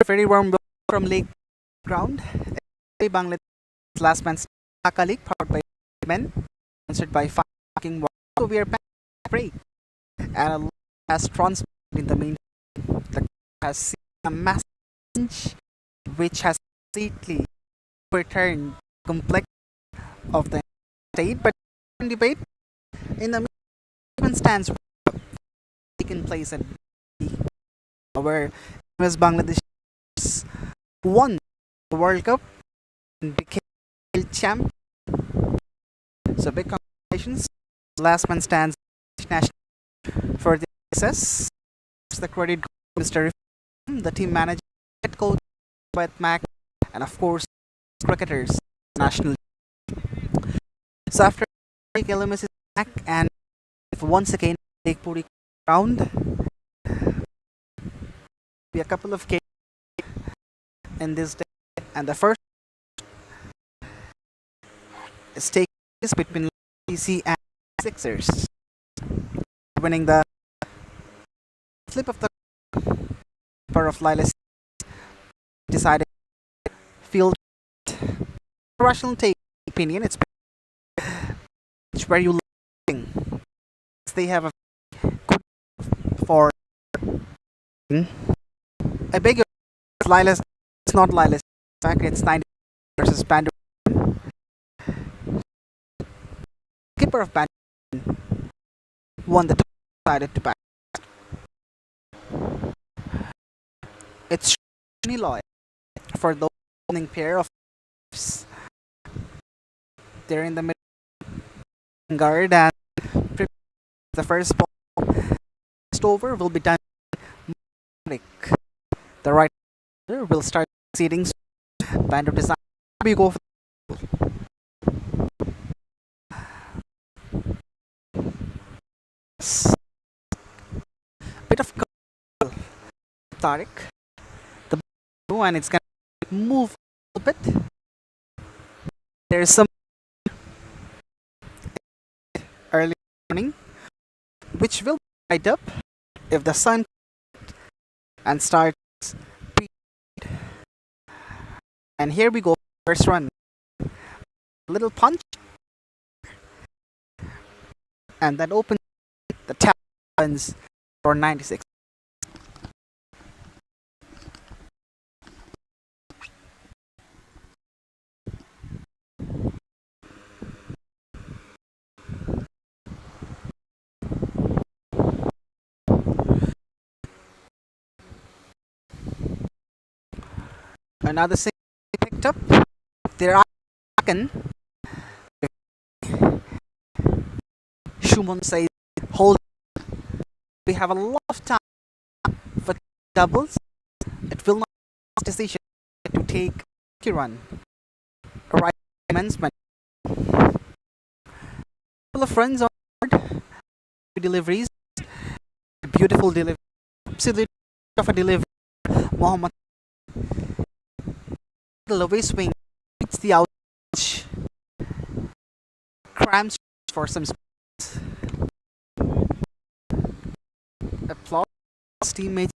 Very warm welcome from Lake Ground. Bangladesh last man's Dhaka League, powered by men, sponsored by fucking water. So we are back at break, and a has transmitted in the main. The has seen a massive change, which has completely overturned the complex of the state. But in debate, in the main stands taken place at where US Bangladesh won the World Cup and became champ. So big congratulations. Last man stands national for the success. The credit goes to Mr. Rifan, the team manager, head coach, Beth Mac, and of course cricketers national. So after LMS is back and once again take Puri round, be a couple of games in this day, and the first is taking place between PC and Sixers, winning the flip of the pair of Lilas decided field rational take opinion. It's where you looking. They have a good for. I beg your Lilas. It's not Lilas. In fact, it's 90 versus Bando. Keeper of Bando won the decided to back. It's really loyal for the opening pair of. They're in the middle guard, and the first ball over will be done. The right will start seeding. Band of design. We go for bit of Tariq. The blue, and it's gonna move a bit. There's some early morning, which will light up if the sun and starts. And here we go, first run. Little punch, and that opens the talons for 96. Another thing picked up. There are Shumon says hold. We have a lot of time for doubles. It will not be decision to take a run. Right commencement. Couple of runs on board. Deliveries. Beautiful delivery. Absolute of a delivery. Mohammed. The away swing beats the out. Cramps for some space. Applause teammates.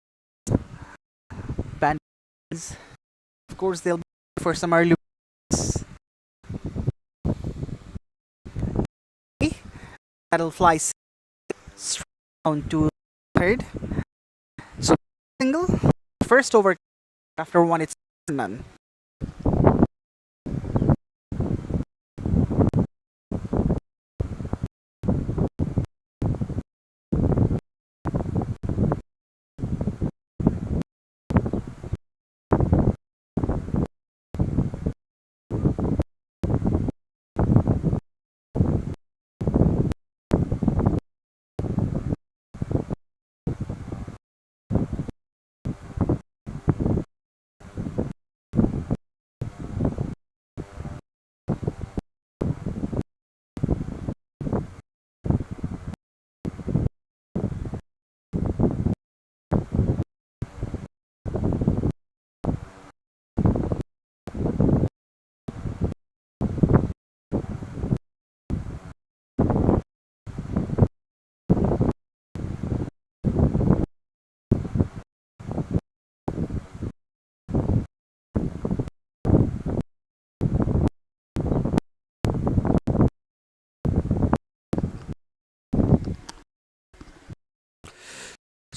Bands. Of course, they'll be for some early. That'll fly down to third. So single. First over after one, it's none.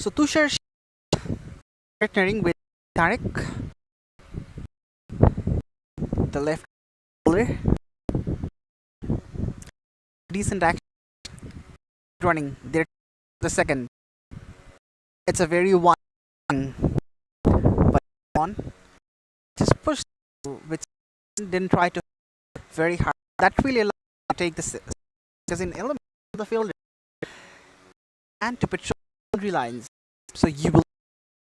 So Tushar partnering with Tarek, the left bowler, decent action running. They're the second. It's a very one, but on just push which didn't try to very hard. That really allowed to take the because in element of the field and to patrol boundary lines. So you will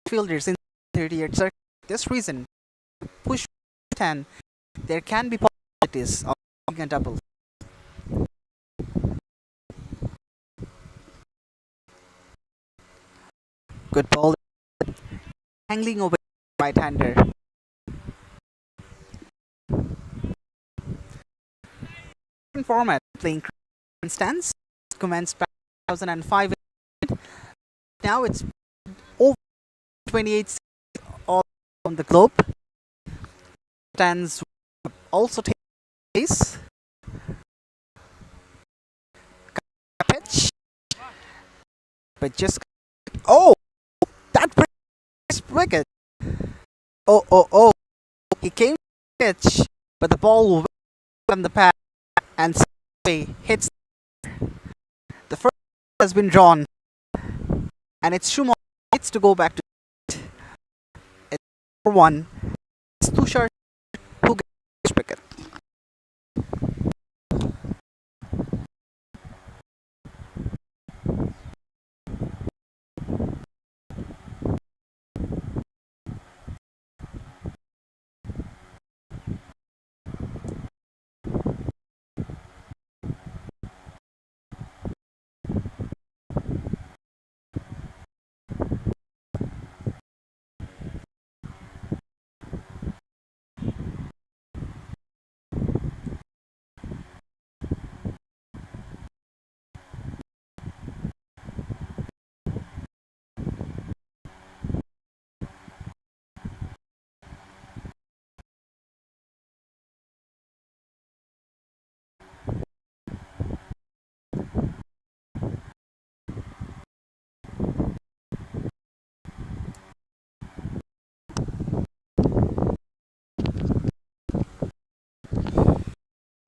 fielders in 38 circle. This reason push 10. There can be possibilities of a double. Good ball. Angling over right hander. Format playing stance commenced back 2005. Now it's over 28 all on the globe. Stands also take place. Pitch, but just oh, that wicket. Oh, he came to pitch, but the ball went on the pad and hits. The first has been drawn, and it's Shumon needs to go back to it's 4-1. It's Tushar who gets wicket.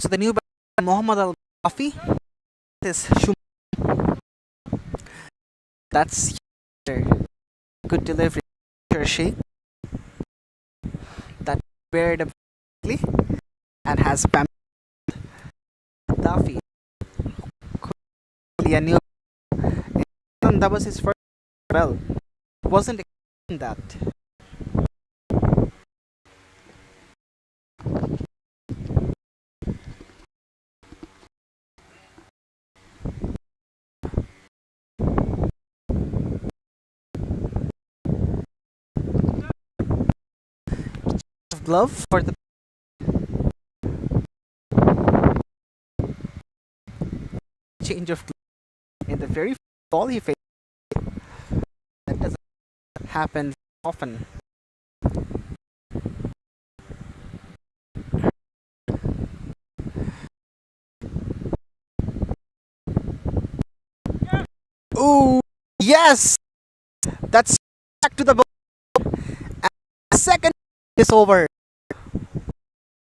So the new batsman Muhammad Al Kafi is that's good delivery. Shake that paired up and has Pam Daffy. A new that was his first well. Wasn't expecting that. Glove for the change of glove in the very ball he faced. That doesn't happen often. Ooh, yes, that's back to the ball. And the second is over.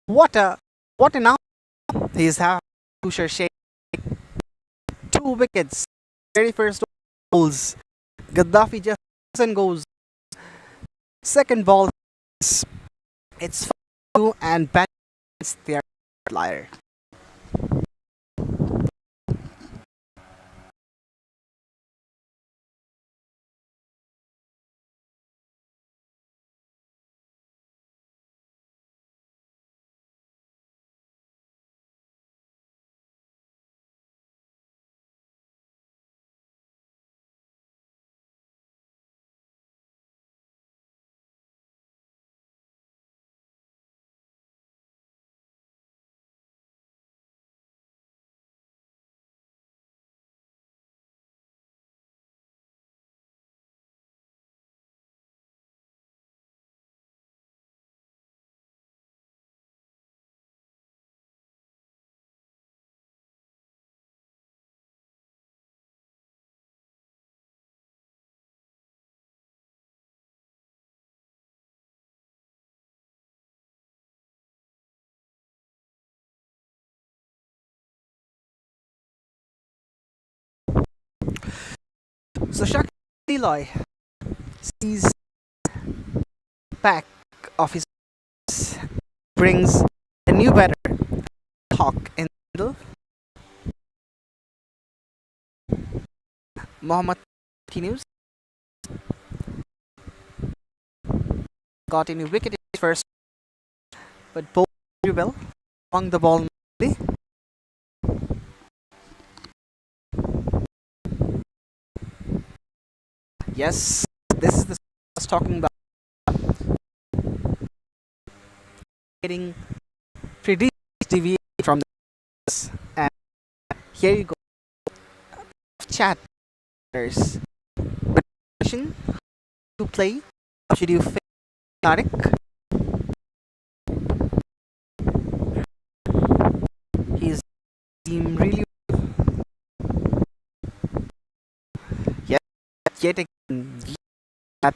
What a what an out! He's have Tushar Sheikh 2 wickets. Very first goals. Gaddafi just goes. Second ball, it's 2 and Bando is their flyer. So Shaq Leloy sees back of his brings a new batter, Hawk in the middle. Mohammad continues, got a new wicket in his first, but bowled very well, swung the ball nicely. Yes, this is the I was talking about, getting pretty deviated from this. And here you go, chatters. Question to play. Should you fake Tarek? He's team really, yet yet again at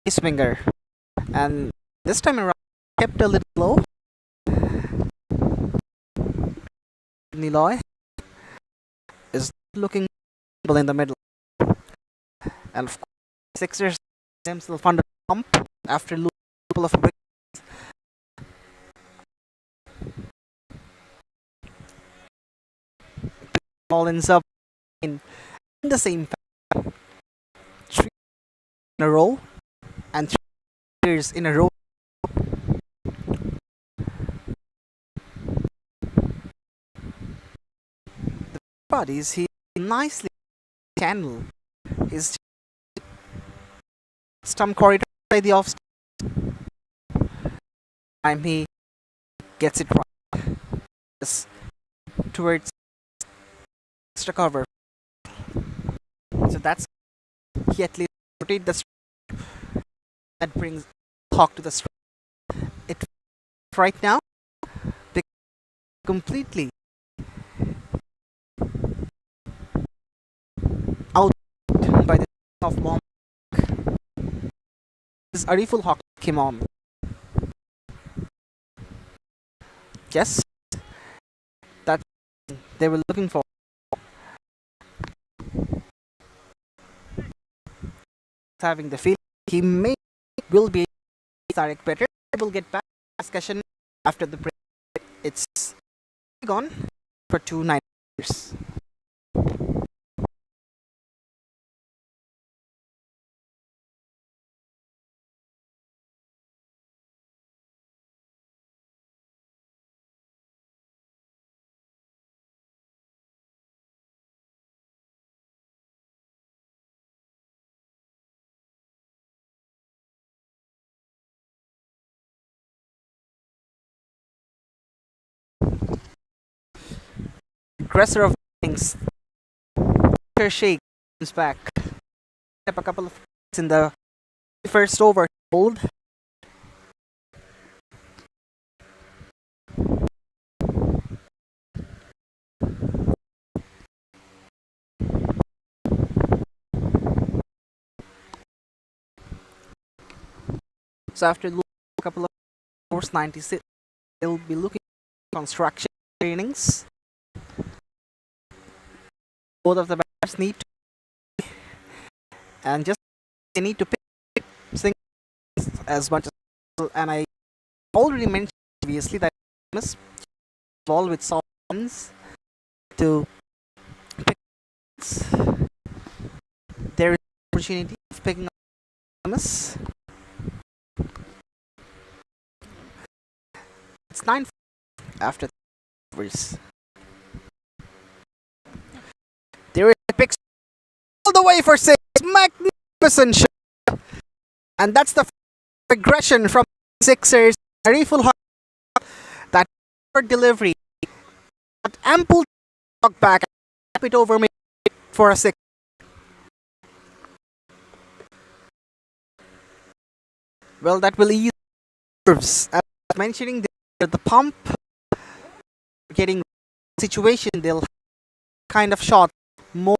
his finger, and this time around kept a little low. Niloy is looking in the middle, and of course, Sixers themselves under pump after losing a couple of wickets. Ball ends up in the same three in a row and 3 years in a row. Bodies he nicely channel his stump corridor by the off time he gets it right. Yes, towards extra cover. So that's he at least rotate the that brings Hawk to the strike. It right now completely out by the of Mom. This Ariful Hawk came on. Yes, that they were looking for. Having the feeling he may will be Tarek better. We'll get back to the discussion after the break. It's gone for 2 9 years. Aggressor of things. Shake comes back. Up a couple of in the first over. Hold. So after a couple of hours, 96, they'll be looking at construction trainings. Both of the batters need to, and just they need to pick things as much as possible. And I already mentioned previously that you must ball with soft hands to pick things. There is an opportunity of picking up miss. It's 9 after the overs. There is a pick all the way for 6. Magnificent shot. And that's the aggression from Sixers. Ariful Hawk. That delivery. That ample talk back. Tap it over me for a 6. Well, that will ease nerves. As mentioning the pump getting situation, they'll kind of shot more.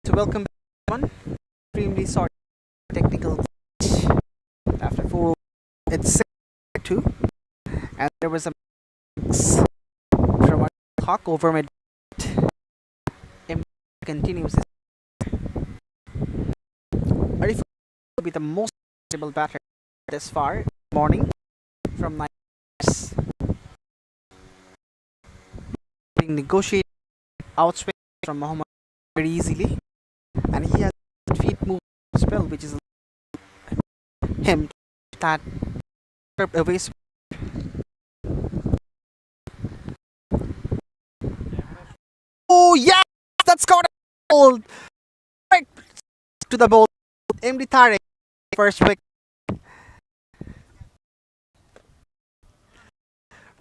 To welcome one extremely sorry technical glitch. After 4, it's 6-2, and there was a mix from a hawk over mid. M continues Arif will be the most stable batter this far morning from 9 being negotiated outswing from Muhammad very easily, and he has feet move spell, which is him that away. Oh yeah, that's got a ball right to the ball. MD Tarek first wicket.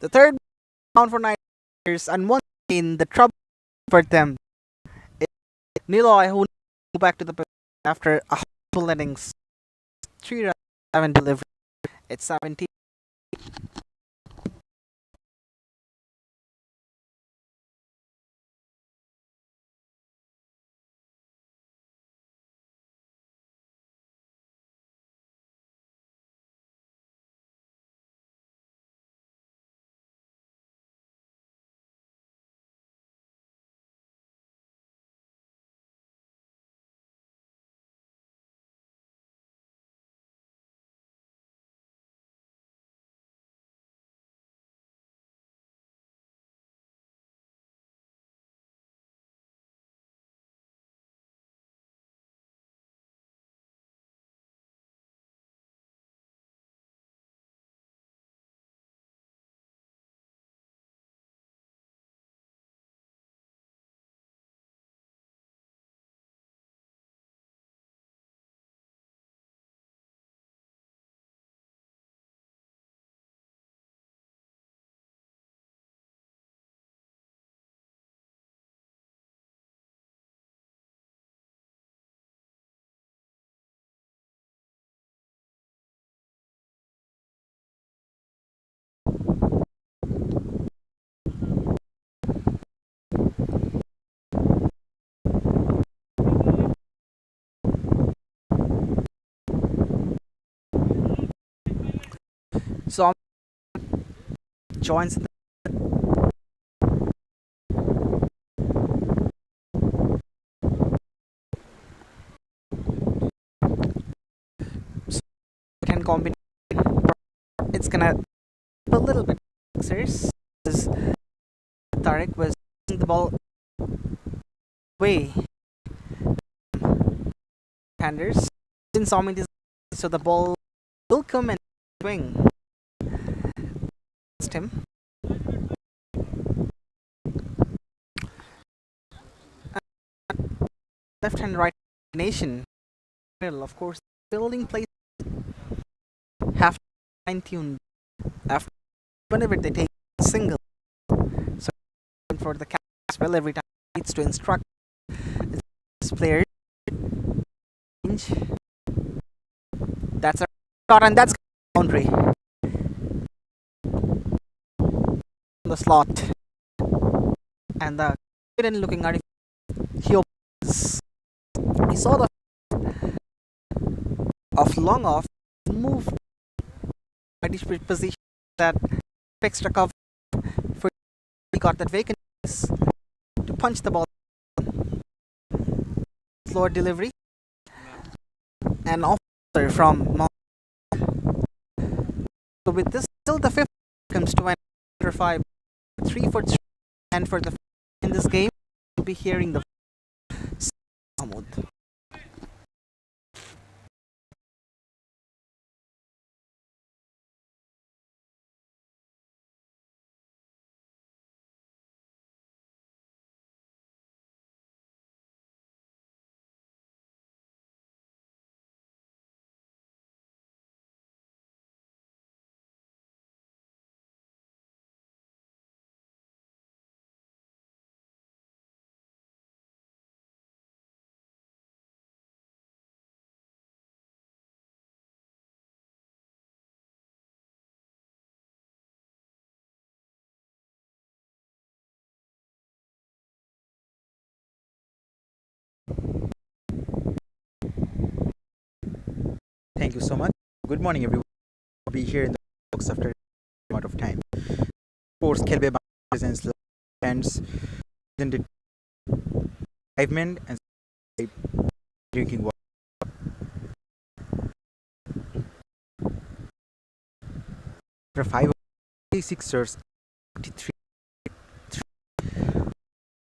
The third down for Niners, and once in the trouble for them. Niloy who go back to the after a full innings, 3 runs, 7 delivery. It's 17. So joins can combine. It's gonna a little bit serious. Tarek was the ball way handers. In Somit so the ball will come and swing against him. Left hand right combination. Well, of course, building plays have fine tuned after whenever they take a single. So for the cap as well every time needs to instruct this player change. That's a shot and that's boundary the slot and the didn't looking at it. He opens. He saw the of long off move position that extra cover for he got that vacant to punch the ball slower delivery and offer from so with this still the fifth comes to an after 5 3 for 3 and for the in this game we'll be hearing the Mahmoud. Thank you so much. Good morning, everyone. I'll be here in the box after a amount of time. Of course, Khelbei presents lands, presented Privemen and drinking water. After 5 Sixers, 83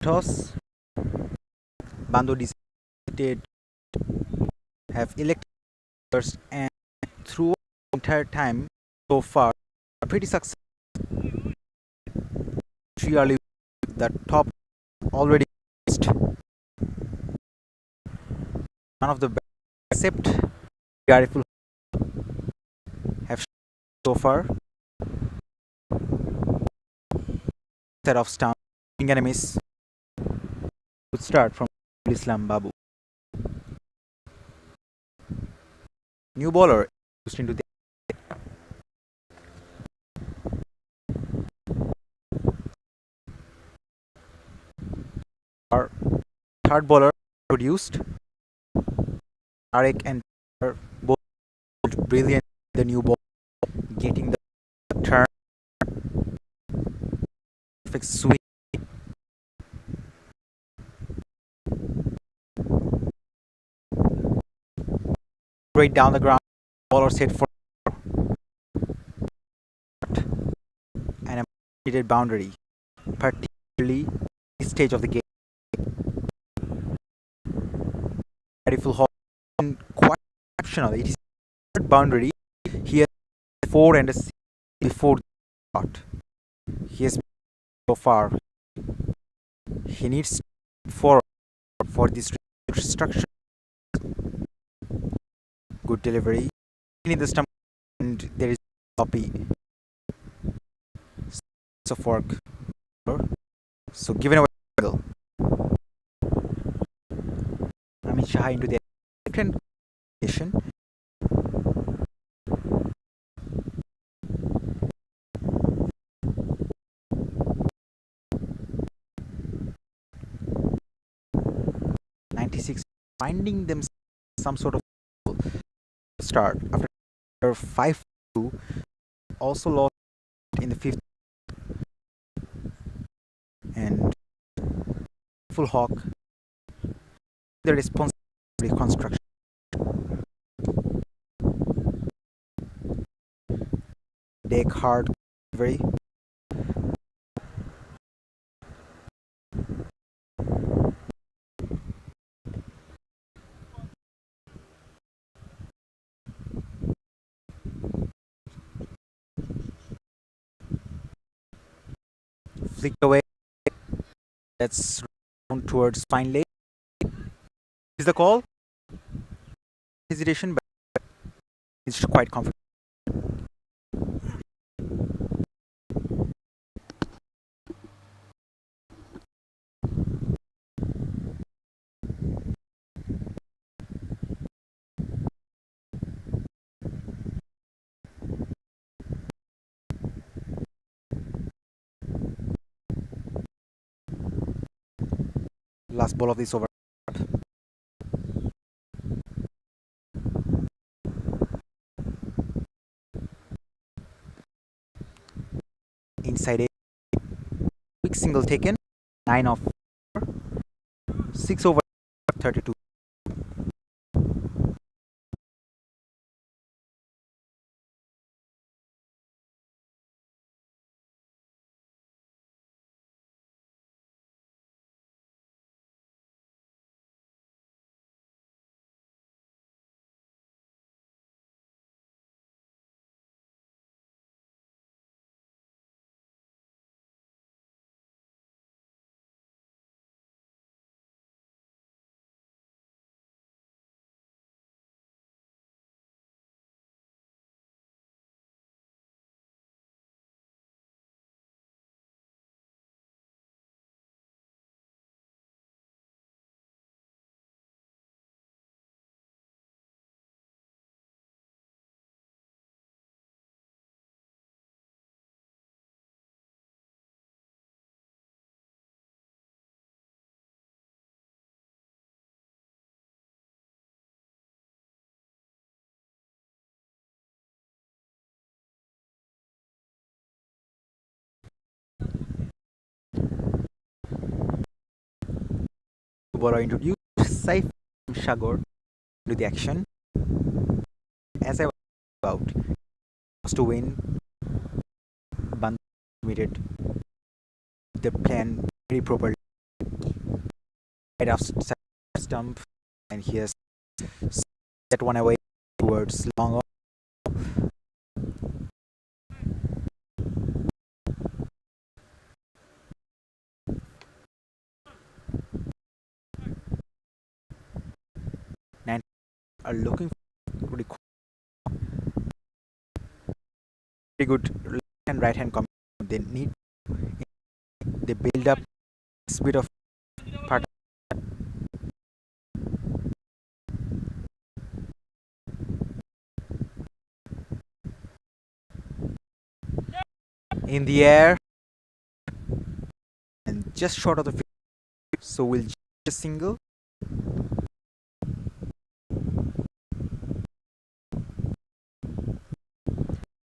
toss, Bando decided have elected and throughout the entire time so far, pretty successful. Really, the top already missed. None of the best except Rifle have so far set of stun enemies would start from Islam Babu. New bowler used into the our third bowler produced Arek and both brilliant the new ball getting the turn perfect swing right down the ground bowler set for and a needed boundary particularly this stage of the game beautiful hole quite exceptional it is third boundary he has 4 and a 6 before the shot he has so far he needs 4 for this structure good delivery in the stump and there is copy of work so given away Amit Shah into the second position NinetySixers finding them some sort of start after 5-2 also lost in the fifth and full hawk the response reconstruction deck hard very flicked away that's round towards fine leg is the call hesitation but it's quite comfortable last ball of this over inside a quick single taken 9 off 6 over 32 bowler introduced Saif Shagor to the action. As I was about to win, Bando committed the plan very properly. Right after stump, and he has set one away towards long on. And are looking for pretty good left and right hand combination. They need they build up a bit of part in the air and just short of the field. So we'll just single.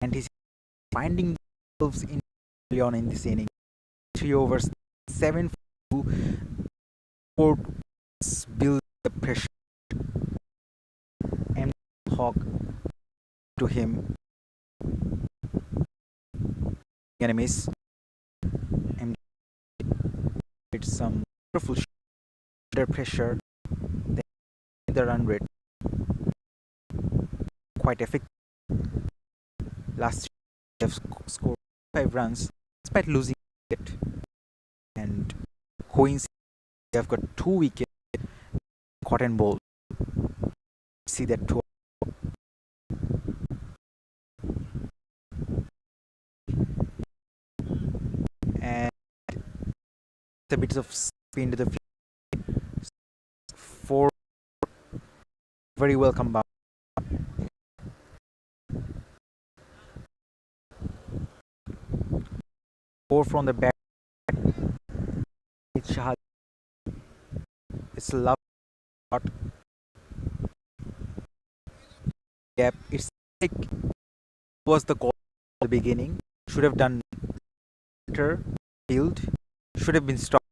And he's finding themselves in early on in this inning. 3 overs, 7 for 4 build the pressure. And Hawk to him. Enemies. And it's some wonderful shoulder pressure. Then the run rate quite effective. Last they have scored 5 runs despite losing it. And coincidentally, they have got 2 wickets. Cotton ball. See that too. And a bit of spin to the field. 4 very well combined. 4 from the back. It's Shahad. It's a love shot. Yep, it's like was the call at the beginning. Should have done better. Field should have been stopped.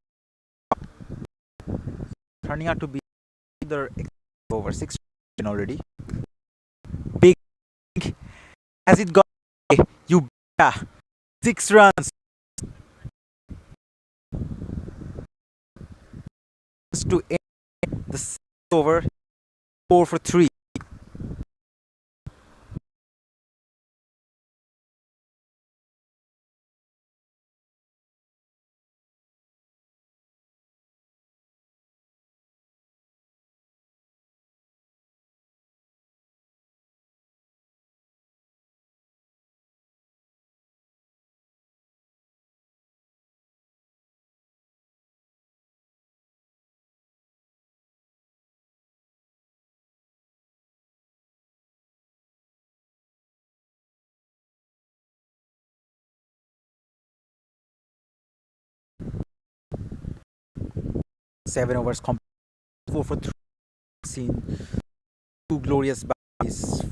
Turning out to be either over 6 already. Big has it got you 6 runs to end the 6th over. 4 for 3. Seven overs, 4 for 3. Seen 2 glorious bodies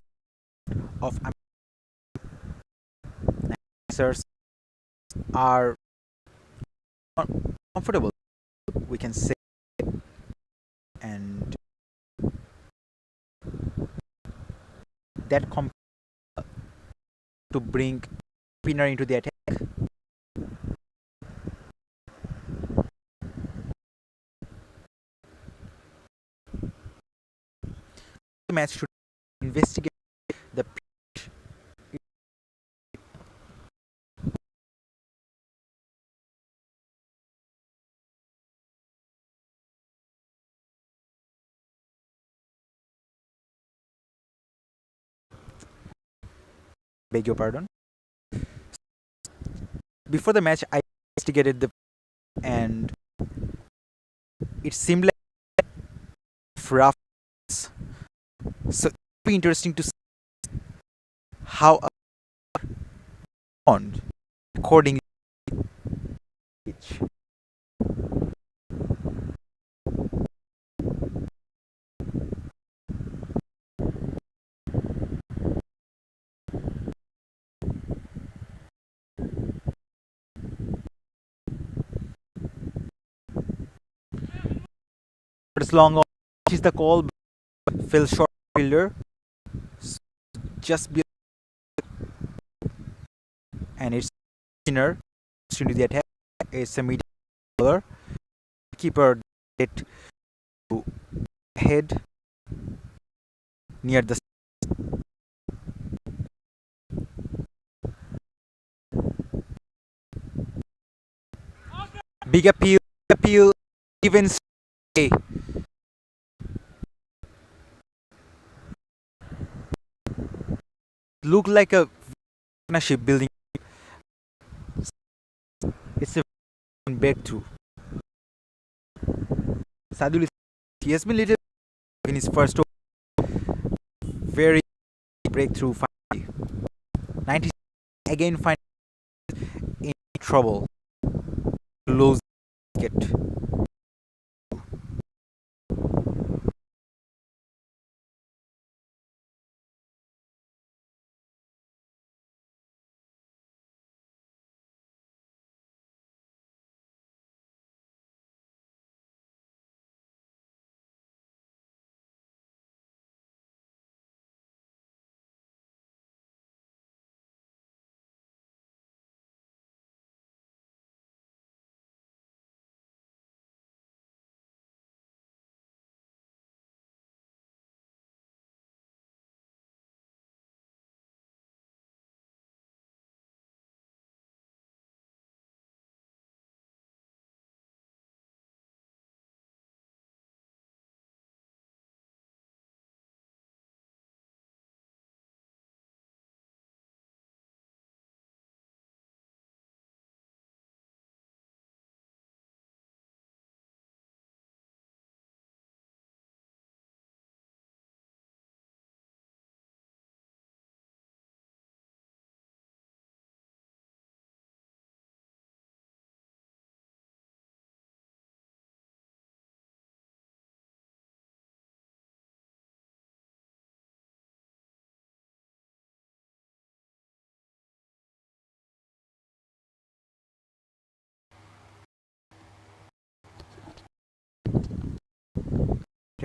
of NinetySixers are comfortable, we can say, and that to bring winner into the attack. The match should investigate the pitch. Beg your pardon. Before the match, I investigated the and it seemed like rough. So it'd be interesting to see how on accordingly. It's long on. Is the call Phil short fielder just be, and it's inner into the attack. It's a medium bowler. Keeper it to head near the big appeal even stay. Look like a partnership building. It's a breakthrough. Sadul he has been little in his first over. Very breakthrough finally. 90 again find in trouble. Lose wicket.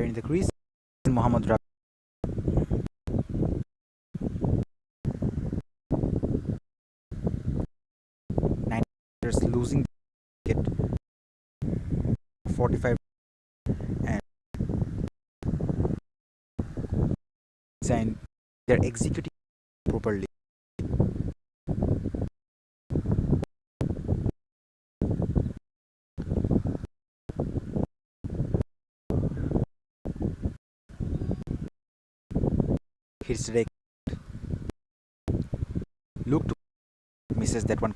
In the crease, Muhammad Rafi. 9 losing wicket 45 and design they're executing properly. Hits the look to misses that one.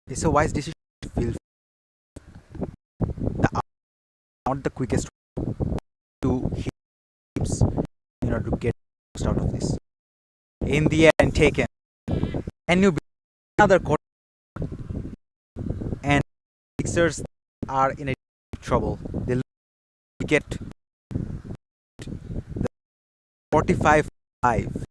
It's a wise decision to feel the not the quickest to hits in order to get most out of this. In the end, taken. And you another quarter, and Sixers are in a trouble. They get the 45-5.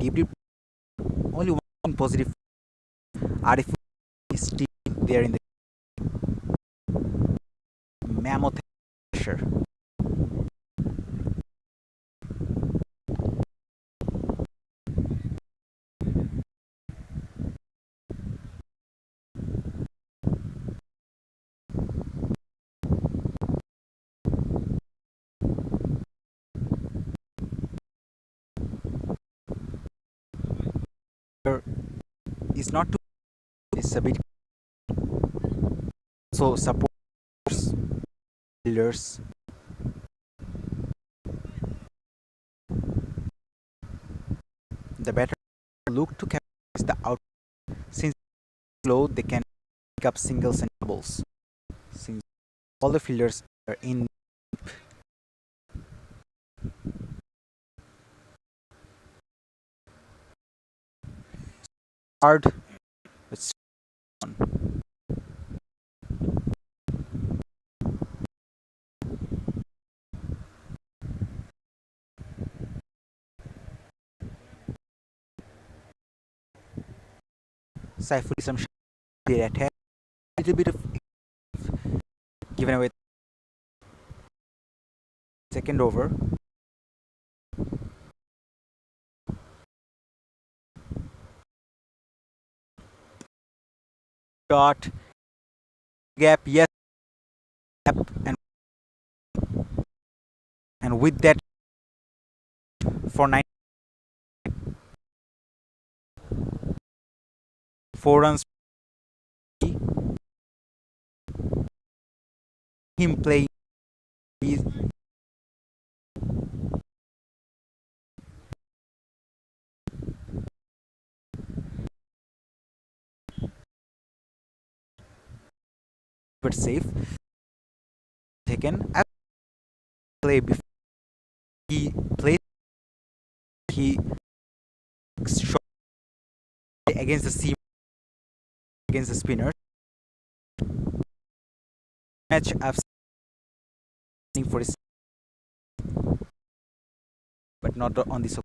negative, only one positive RF is still there in the mammoth pressure. Is not too, it's a bit, so supports builders. The better look to capitalize the out, since slow they can pick up singles and doubles. Since all the fielders are in hard, it's on. Saifulism they attack a little bit of given away second over. Dot gap, yes, gap, and with that for 4 runs, him playing is but safe taken. I play before he plays, he shot against the seam, against the spinners. Match I've seen for his, but not on this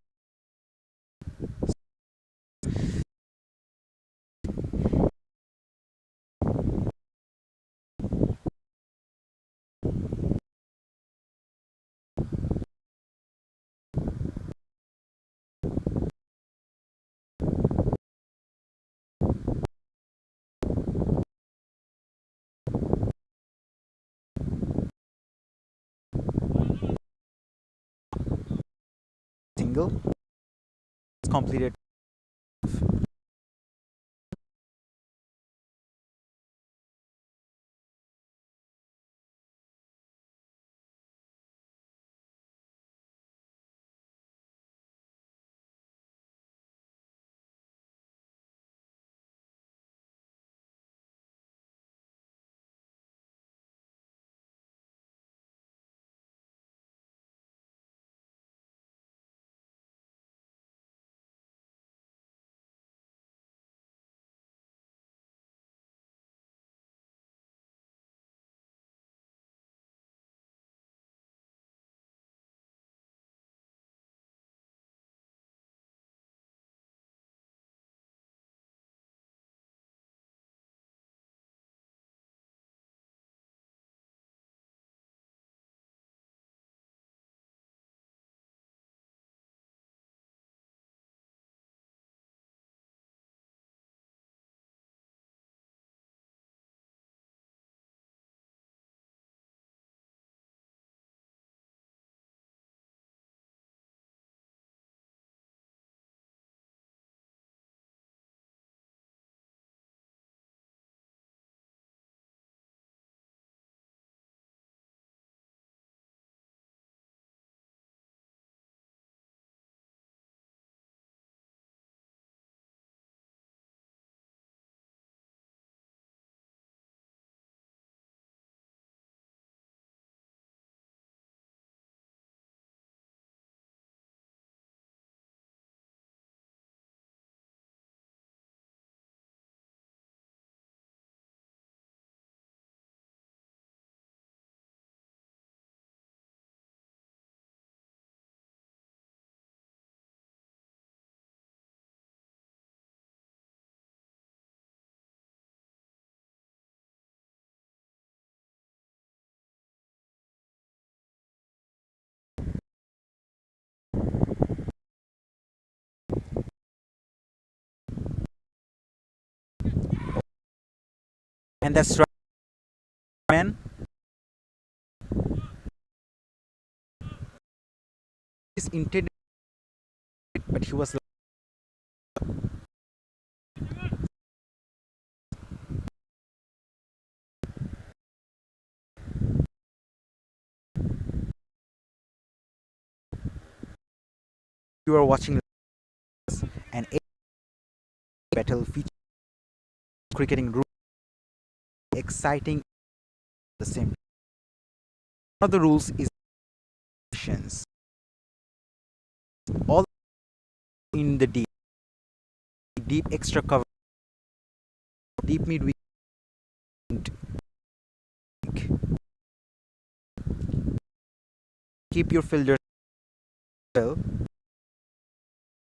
single. It's completed. And that's right, man. He's intended, but he was. You are watching an battle feature cricketing rule exciting the same. One of the rules is positions. All in the deep extra cover, deep mid wicket. Keep your fielders well.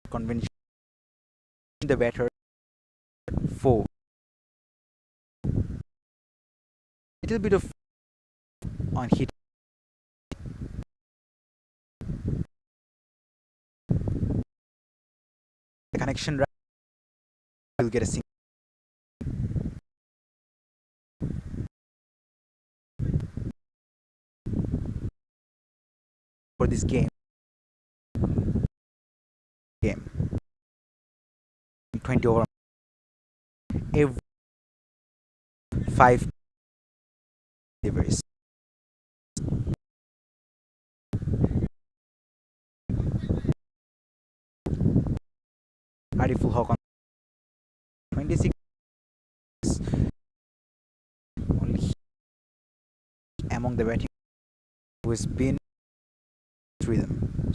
Convention the batter 4. Little bit of on hit the connection right will get a single for this game 20 over every 5 deliveries. Ariful Hawk on 26 only among the batting who has been through them.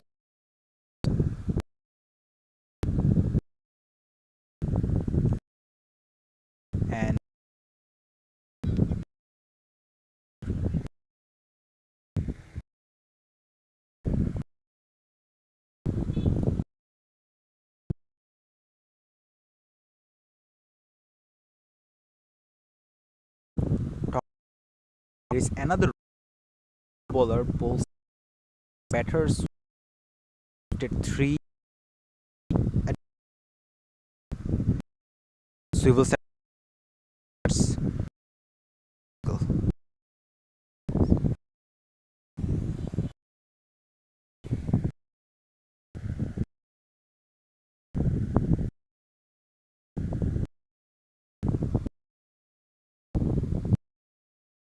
And there is another bowler bowls batters at 3 at swivel sets.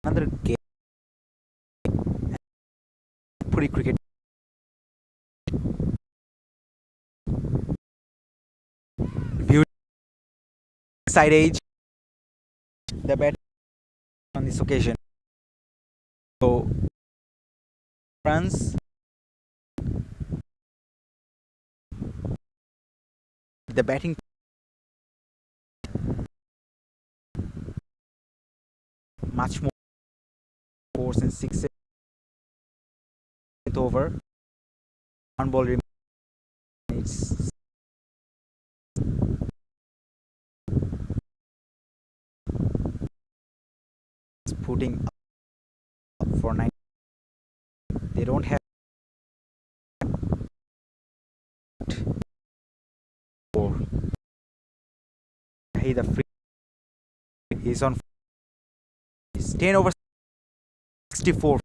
Another game Puri cricket beauty side edge the bat on this occasion. So runs the batting much more force and 6 over. One ball remains. Putting up for 9. They don't have four. Hey, the free is on. It's 10 over 64.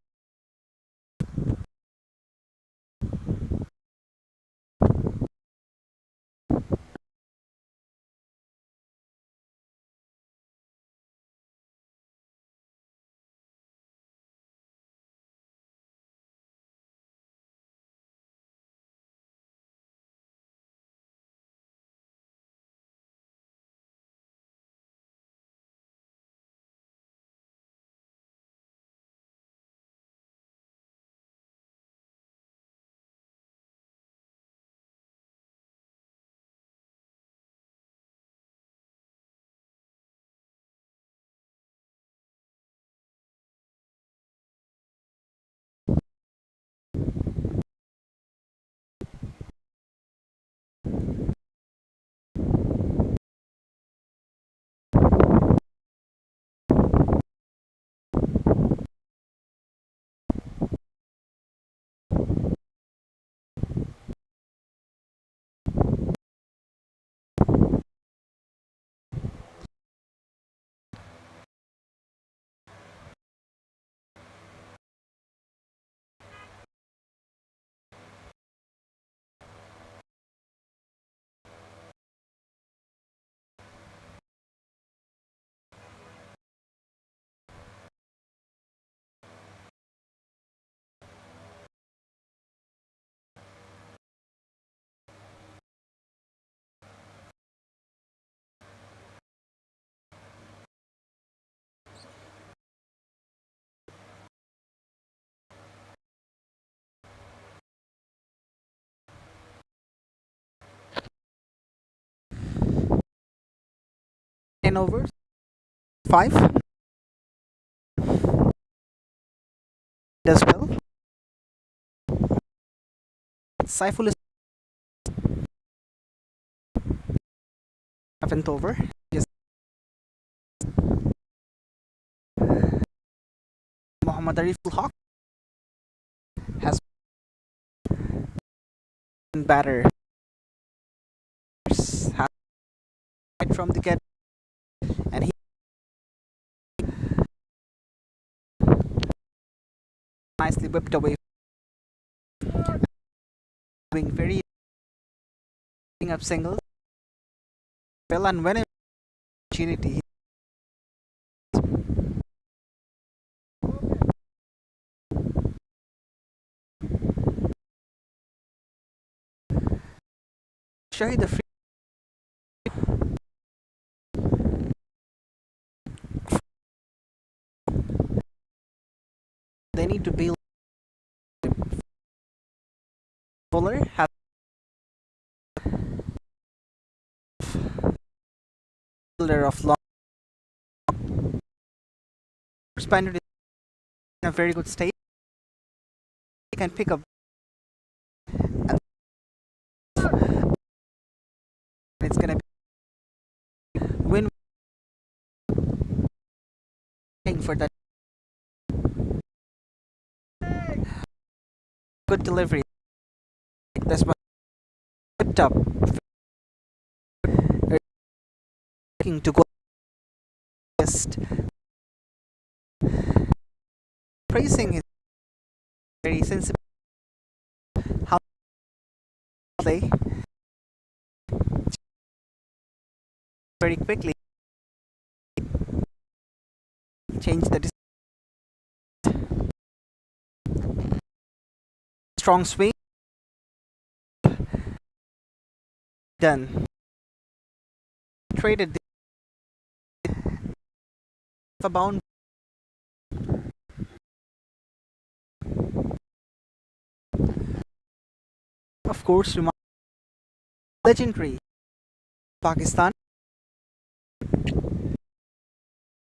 10 over 5 as well. Saiful is 7th over. Just Muhammad Ariful Haq has been batter has right from the get, and he nicely whipped away, doing very up singles. Well, and when opportunity, Shahid the free. They need to build. Fuller has builder of long suspended in a very good state. He can pick up and it's gonna be win for that good delivery. This one whipped up, looking to go just praising his very sensible how play very quickly change the strong swing done traded the bound of course legendary Pakistan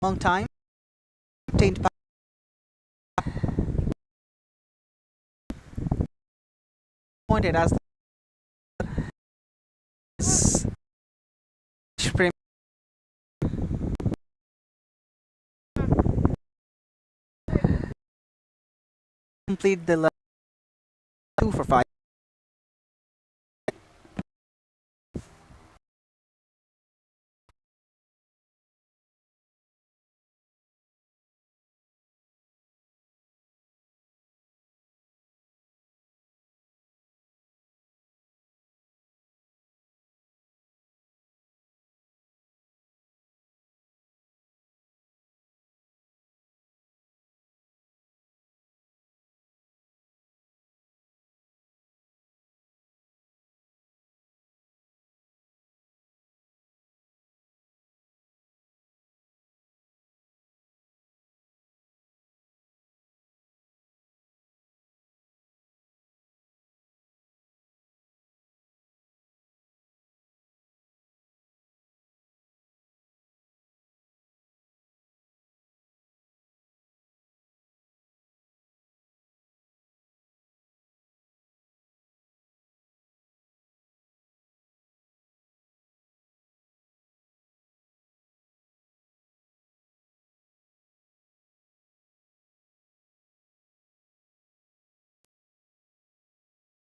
long time obtained pointed as the complete the 2 for 5.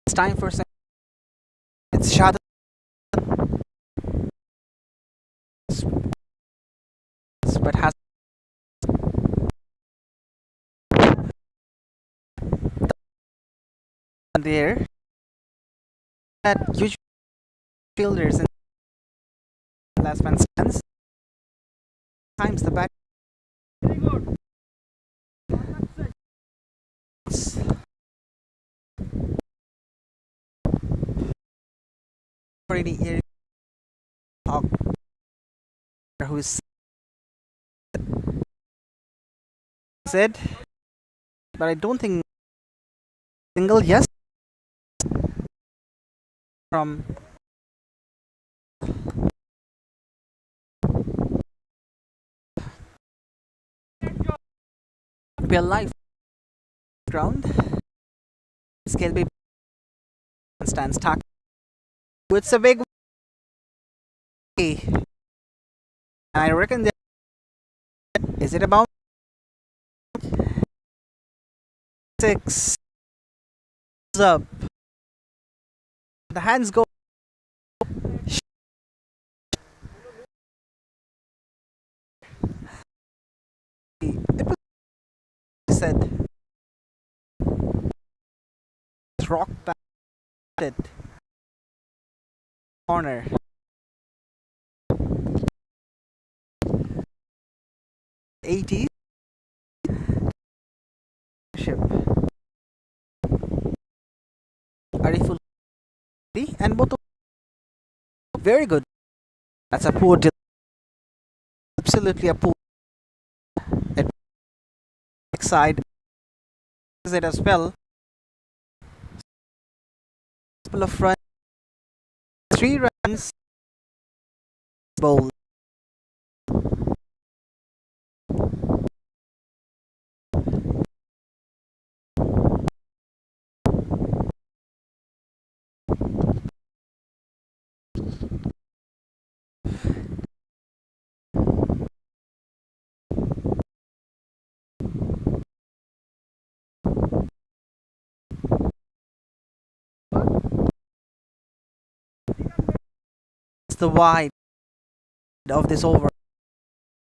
It's time for it's Shad but has there that usually fielders in last man stands times the back for any area who's said, but I don't think single yes from We are live ground. Khelbei stands Dhaka. It's a big way. I reckon that is it about 6 up. The hands go. It was said rock batted corner. 80 ship. Ariful and both very good. That's a poor deal. Absolutely a poor at side is it as well. Couple of runs, 3 runs bowl. It's the wide of this over.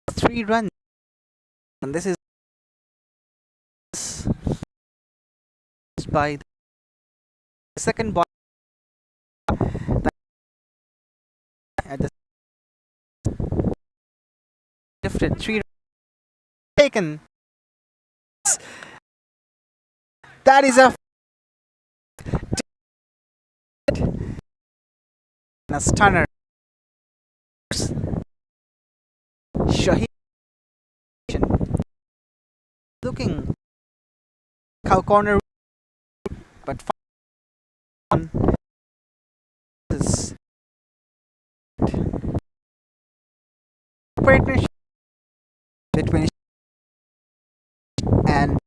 3 runs, and this is by the second ball at the lifted 3 runs taken. That is a stunner. Shahid looking cow corner, but fun is partnership between and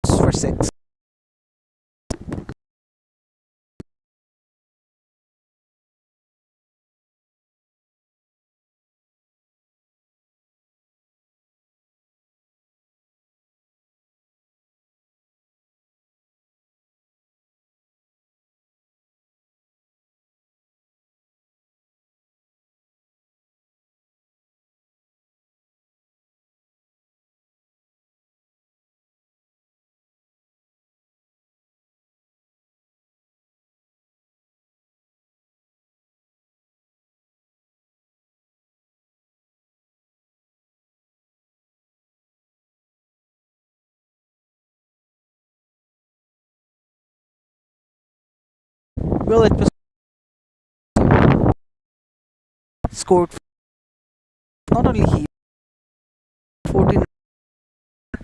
for 6. Well, it was scored not only he 14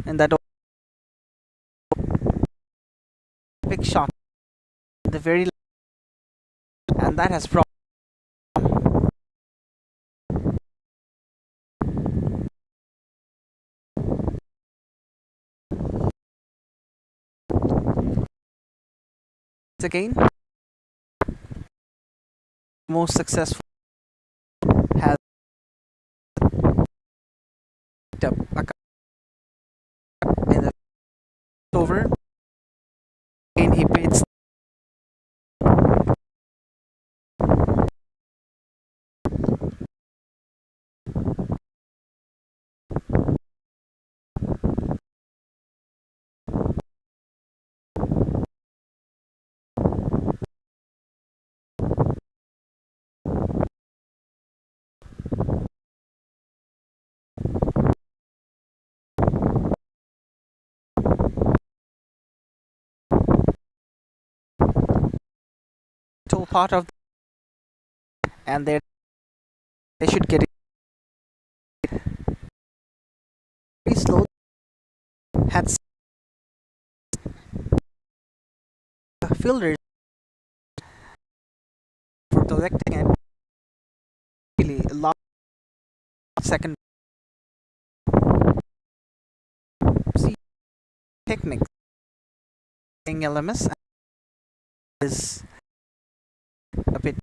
and that big shot the very and that has brought again most successful has picked up in the over and he beats total part of and they should get it very slow had fielders for collecting and really a lot second see techniques in LMS is a bit,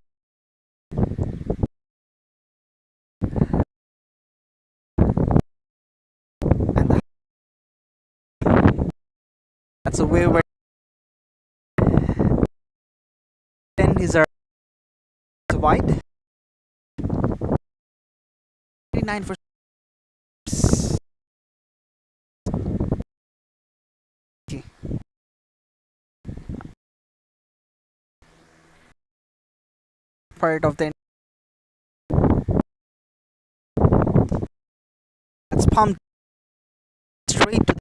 and that's a way where 10 is our wide, 39 for part of the, that's pumped straight to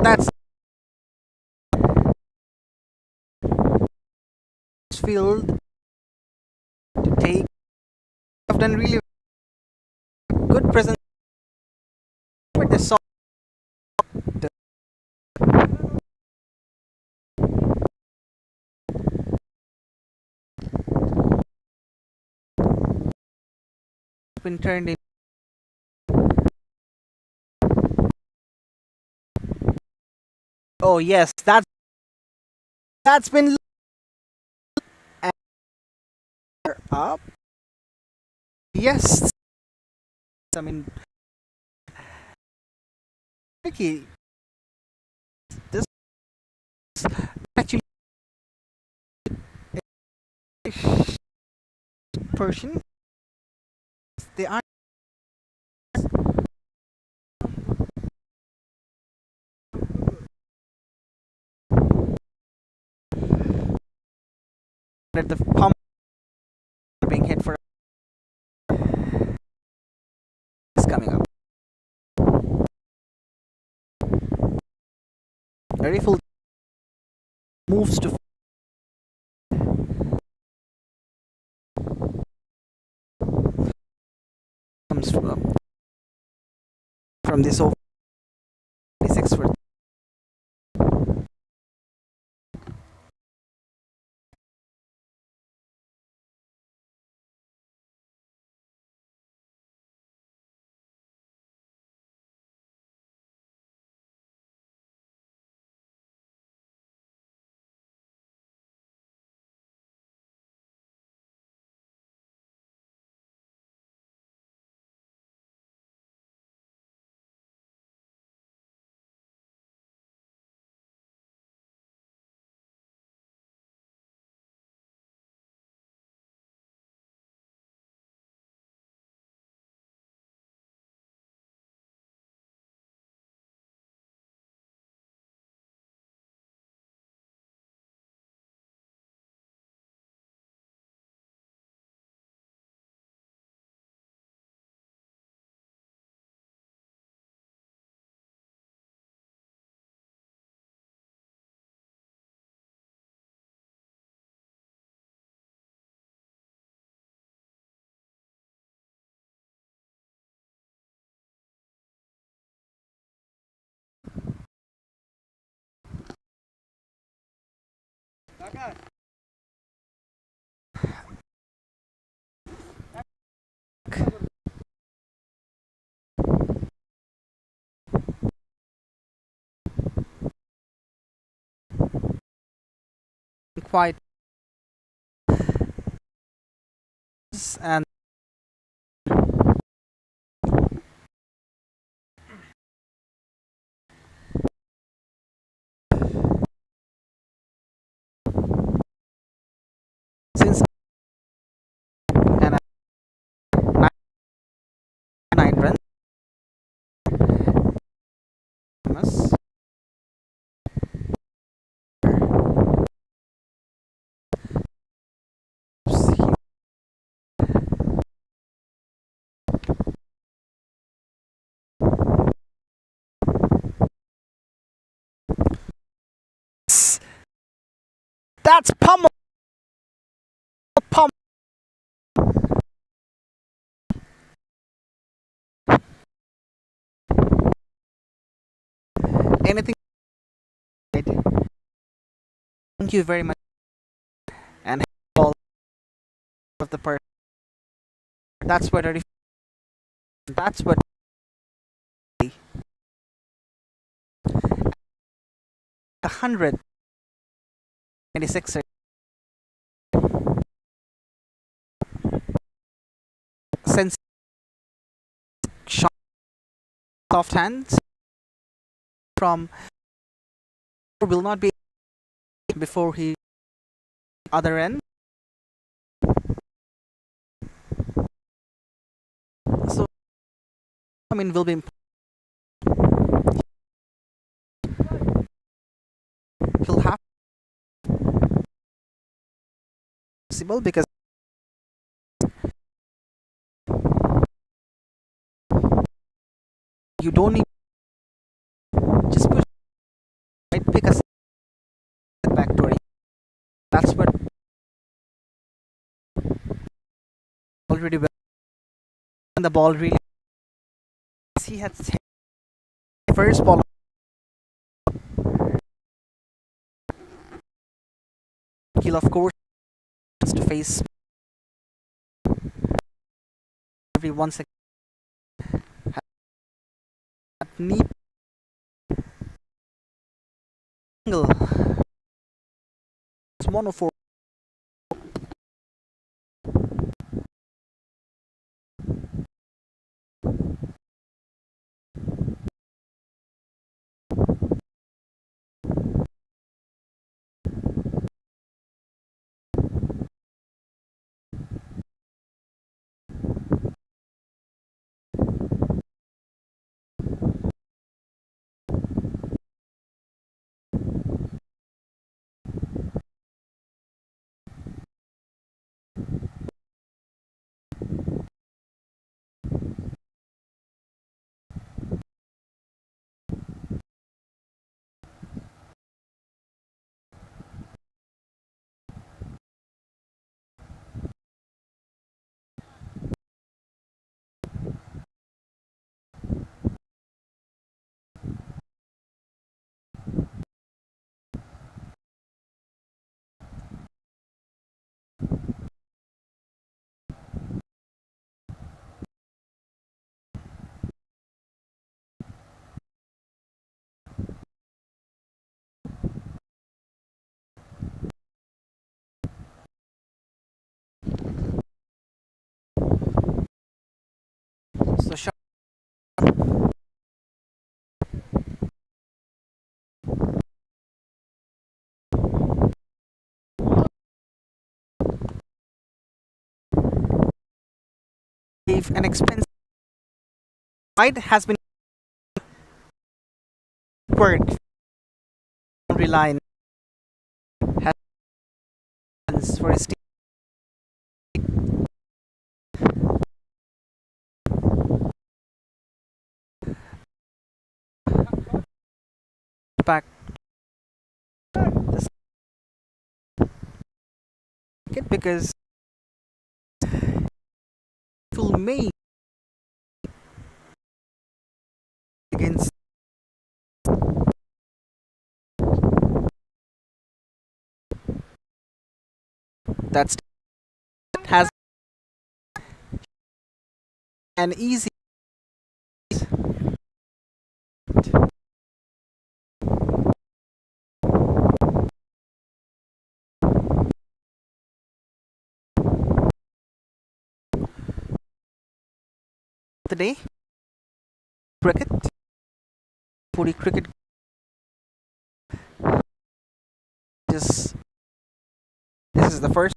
that's field to take. I've done really good present with the song. Been turned in. Oh yes, that's been up. Yes, I mean, tricky. This actually Persian. They are at the pump being hit for is coming up. A rifle moves to comes from this over 26 for Dhaka. Quite and since and 9 runs that's pummel. Anything. Thank you very much. of the person. That's what that's what 196ers since shot soft hands from will not be before he other end. So I mean will be he'll have possible because you don't need just push right because back to it. That's what already well the ball really he had first ball he'll of course to face every once neat angle. It's mono 4. So shot if an expensive ride has been worked rely has for his team back this kid because full May against that has an easy today cricket 40 cricket is this is the first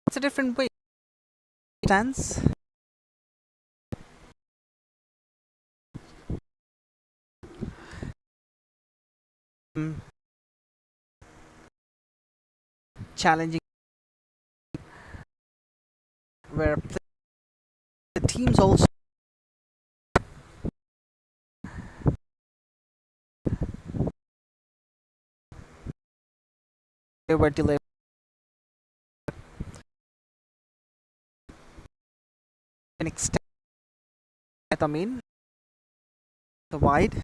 it's a different way stands challenging where the teams also they were delayed an extent I mean the wide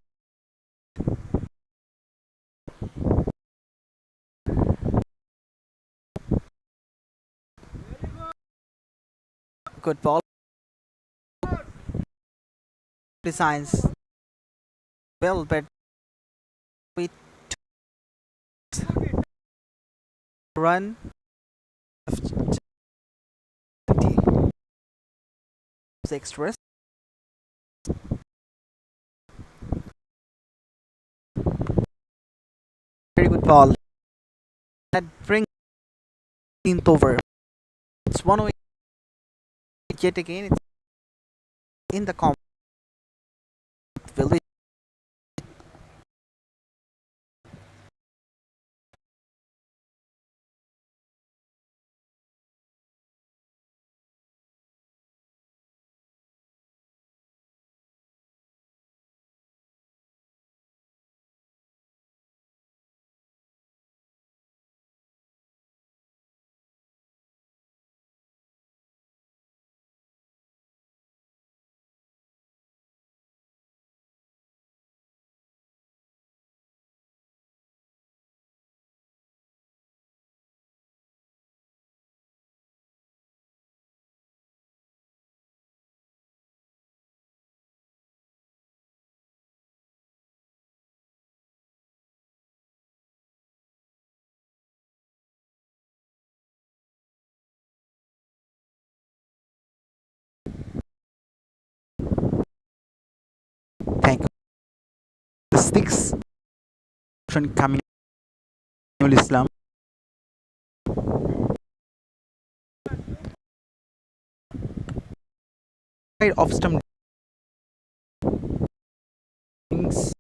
Good ball. Designs well, but we run extras. Very good ball. That brings team over. It's 108 yet again. It's in the comp. Thank you. The sticks coming Islam side of stump things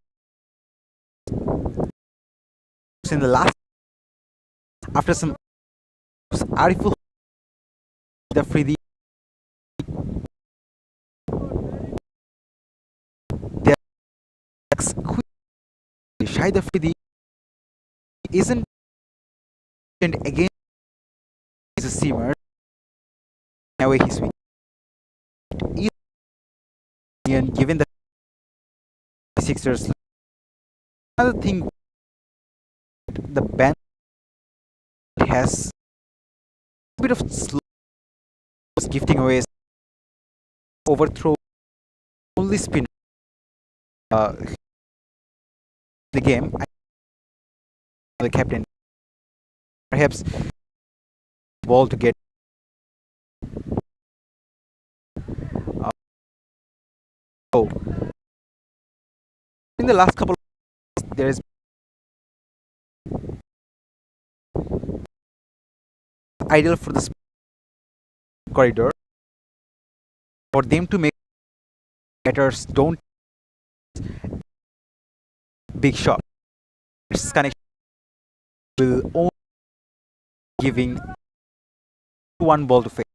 in the last after some Ariful the free the Shai the free isn't and again is a seamer away his week. Given the Sixers another thing the band has a bit of slow gifting away overthrow only spin the game the captain perhaps ball to get oh in the last couple of there is ideal for the corridor for them to make batters don't big shot its connection will only giving one ball to face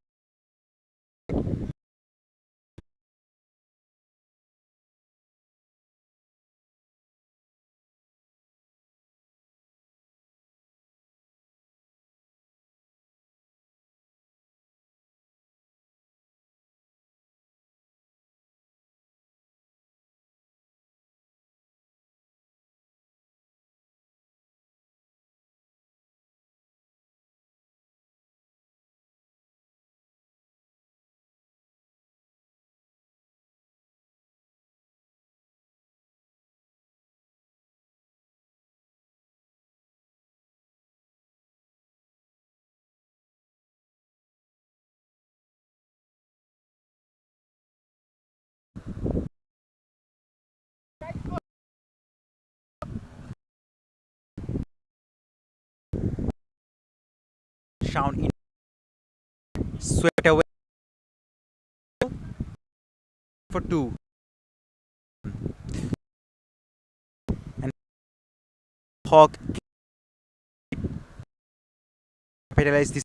Shawn in swept away for two and Hawk capitalized this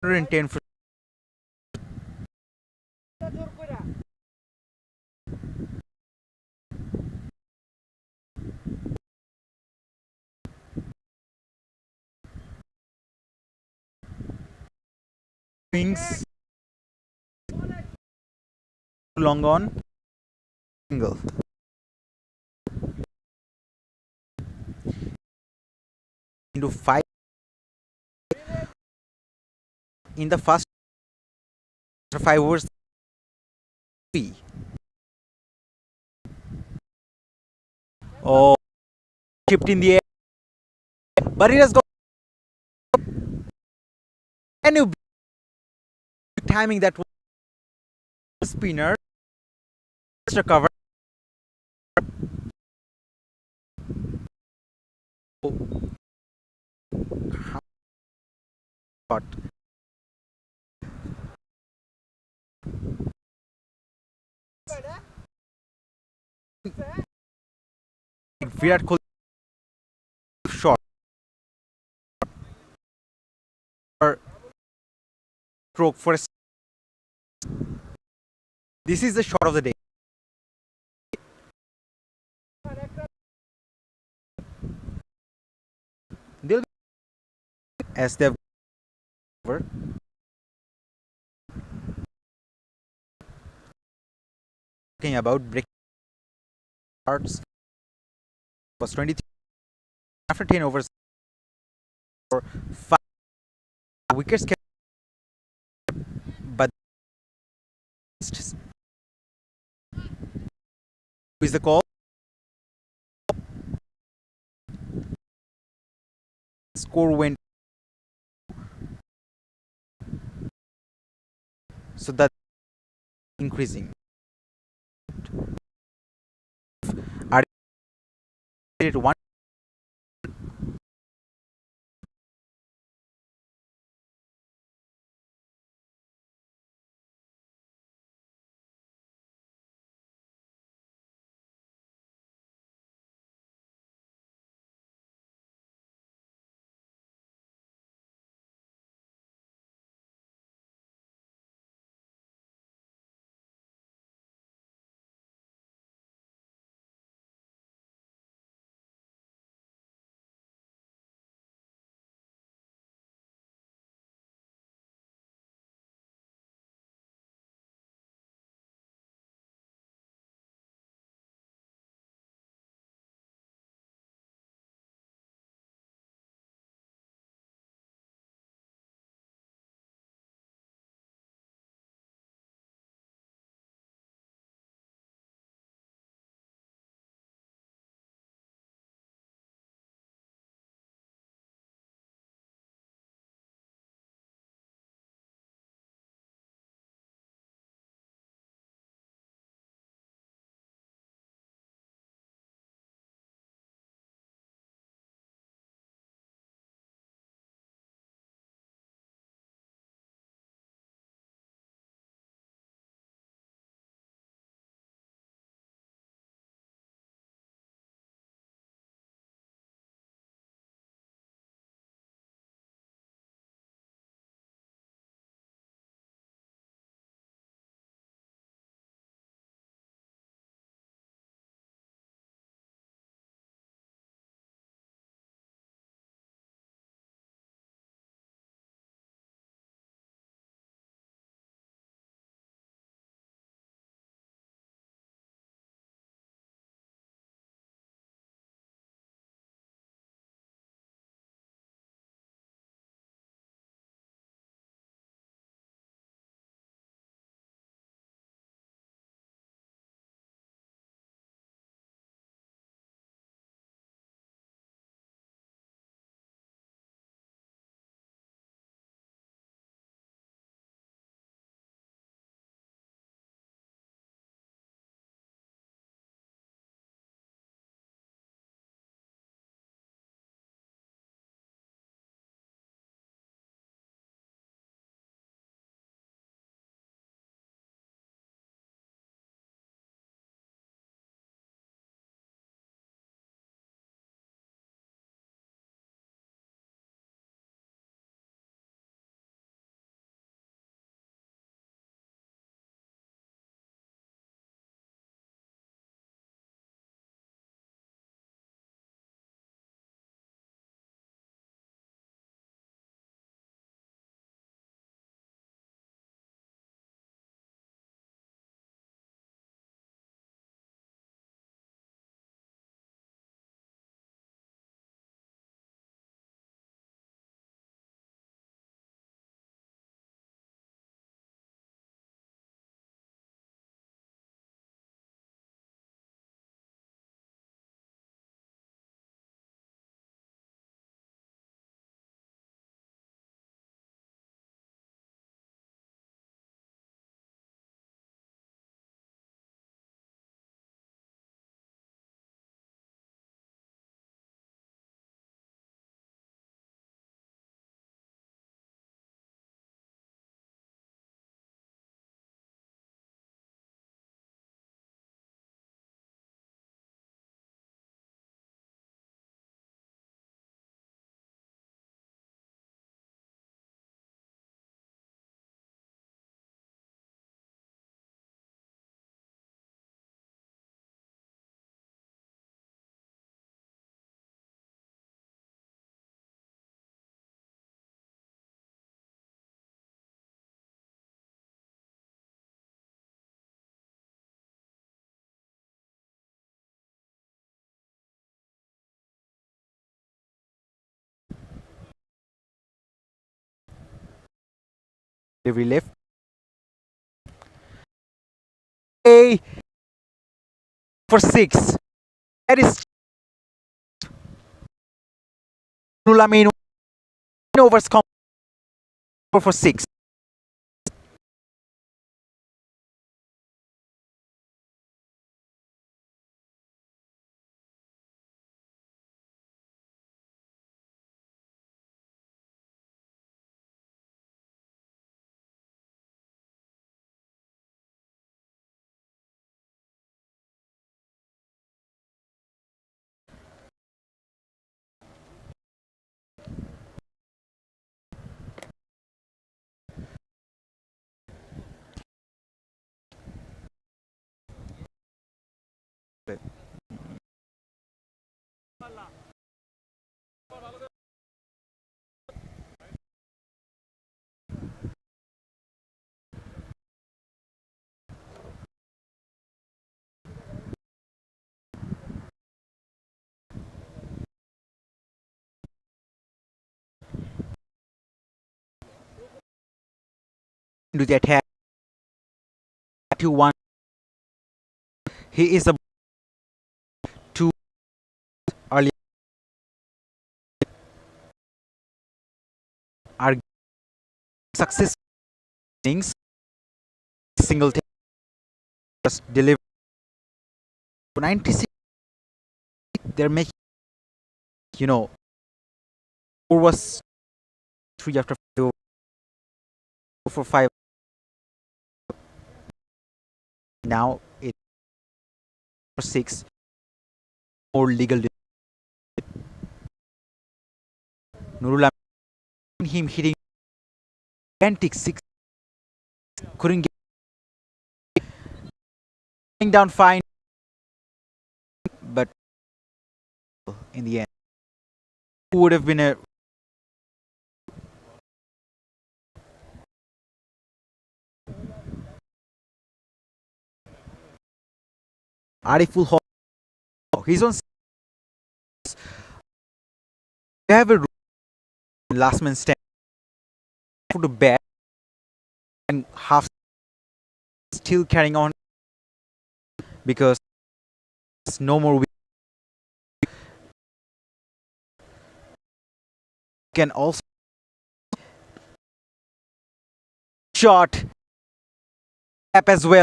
110 for wings long on single into 5 in the first 5 overs, three. Oh, shipped in the air, but it has got a new timing that was spinner recover. But Virat Kohli shot or stroke for a. This is the shot of the day. They'll as they've over talking about breaking starts was 23 after 10 overs for 5 wickets kept, but is the call score went so that increasing are it one delivery left. A for 6. That is Nulamin overs for 6. Into the attack. 2-1. He is a 2 early are success innings. Single take just deliver 96. They're making, 4 was 3 after 2 for 5. Now it's for 6. More legal. Nurullah him hitting gigantic 6. Couldn't get down fine, but in the end, who would have been a Ariful Hall. He's on. They have a last man stand to bat and half still carrying on because there's no more. Can also shot up as well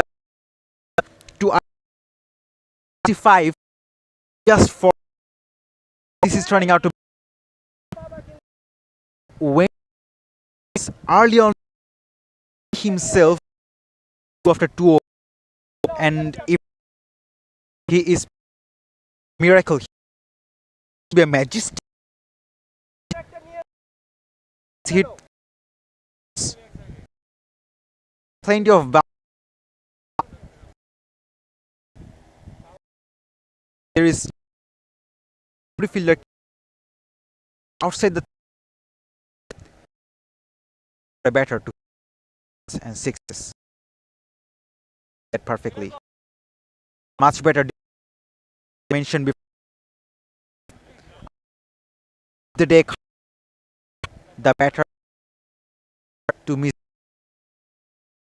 to 5 just for this is turning out to when early on himself after 2 and if he is miracle he be a majestic hit plenty of there is fielder outside the batter to and 6s that perfectly much better mentioned before the day the batter to miss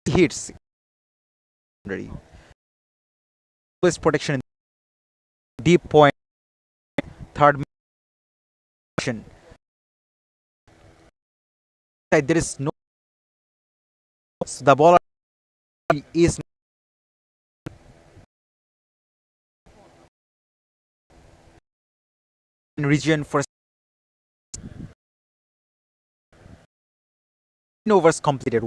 hits protection in deep point third mission there is no the ball is in region for overs completed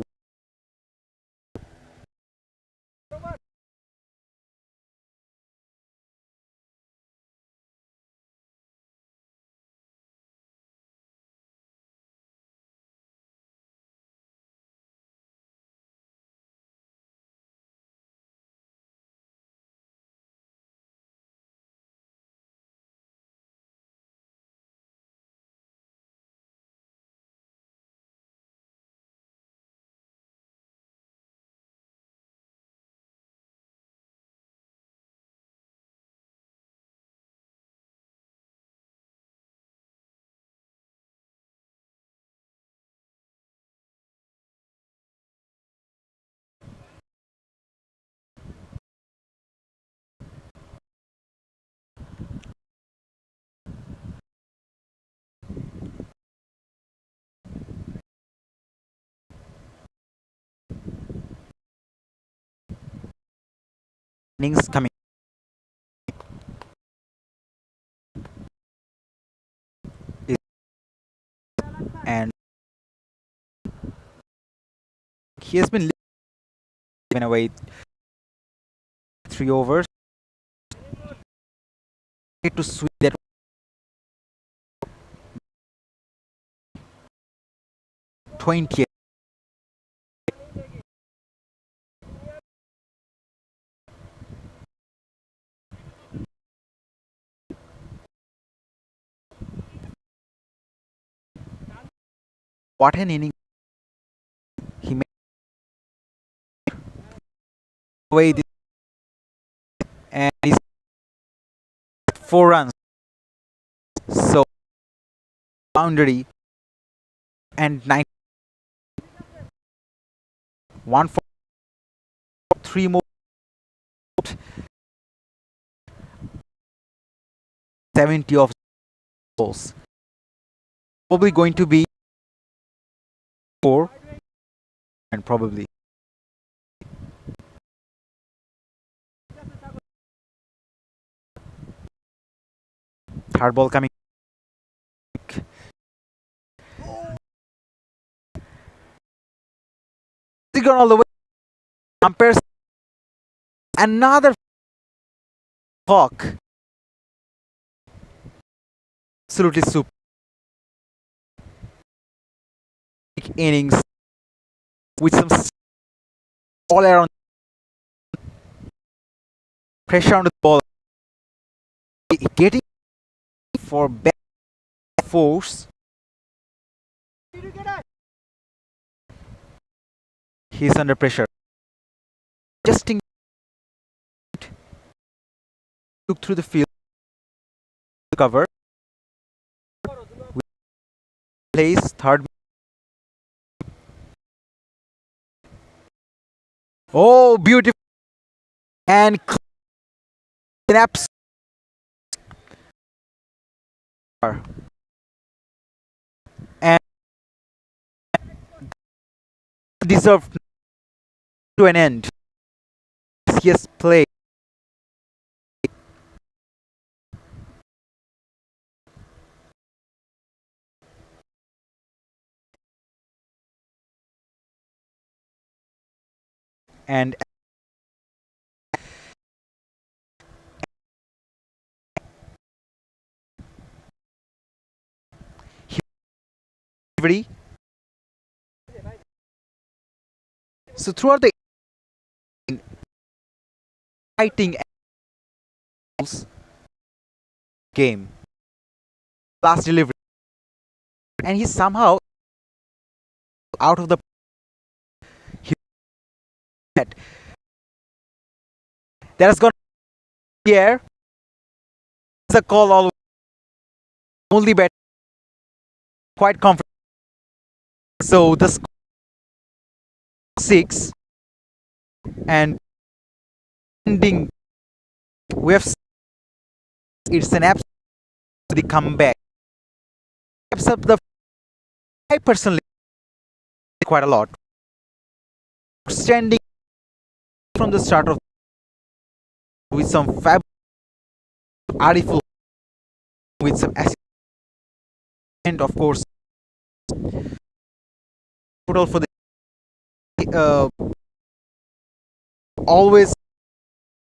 innings coming, and he has been given away 3 overs to sweep that 20th. What an inning he made away this, and he's 4 runs. So boundary and 1 for 3 more, 70 of balls. Probably going to be 4, and probably third ball coming. Gone all the way. Umpires another hawk. Absolutely super innings with some all around pressure on the ball, getting for back force. He's under pressure. Adjusting, look through the field cover. Plays third. Oh, beautiful and snaps. And deserved to an end. Yes, play. And he, so throughout the fighting game, last delivery, and he's somehow out of the that has gone here. It's a call all only bet quite confident. So the 6 and ending we have it's an absolute comeback. Up the I personally quite a lot. Standing from the start of with some fab artful with some acid, and of course total for the always,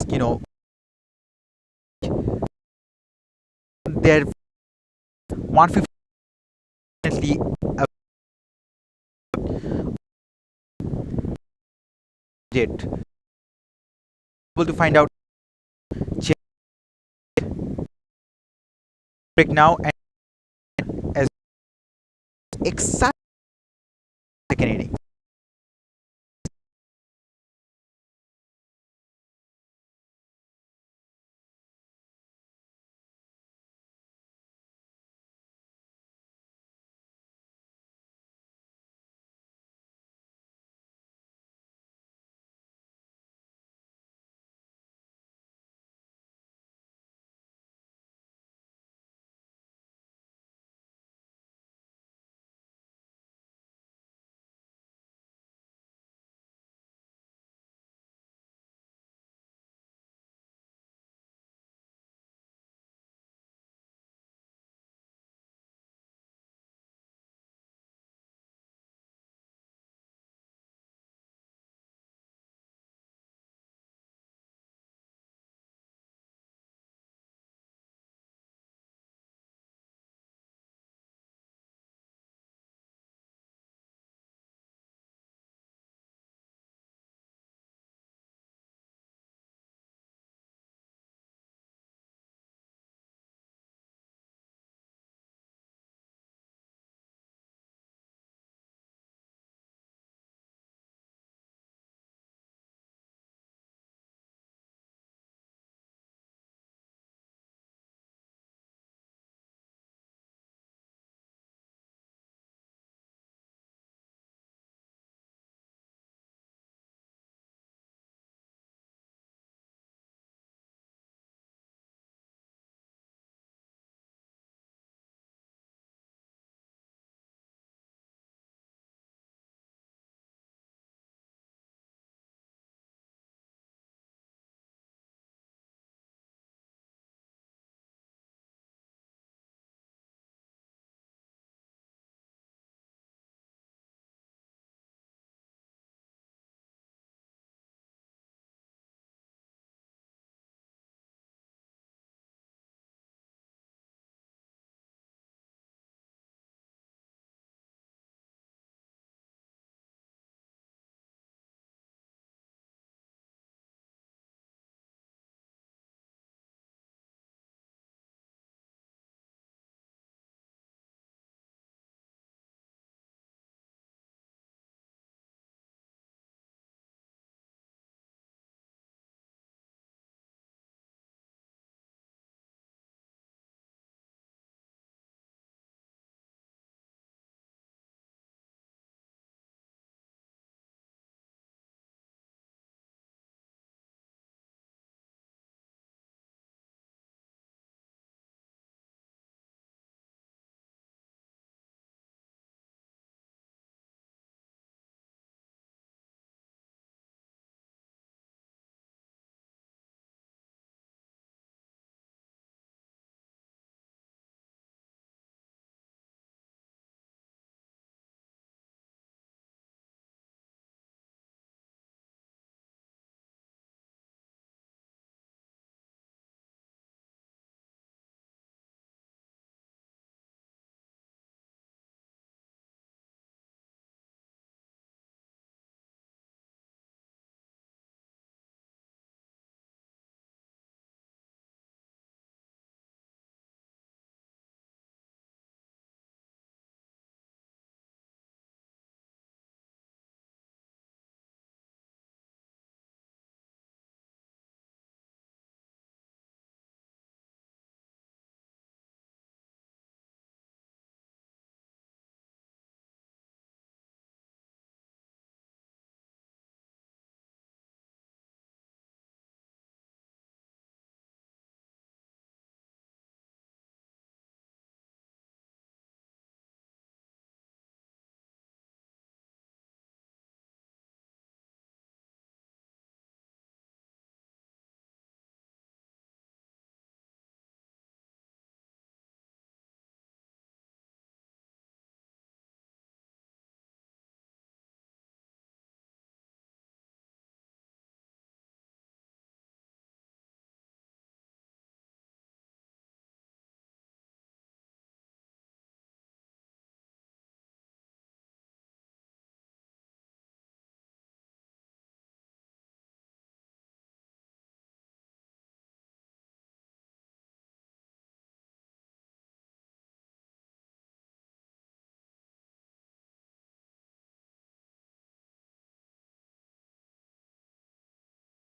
you know, they're 150 jet able to find out break now and as exciting second inning.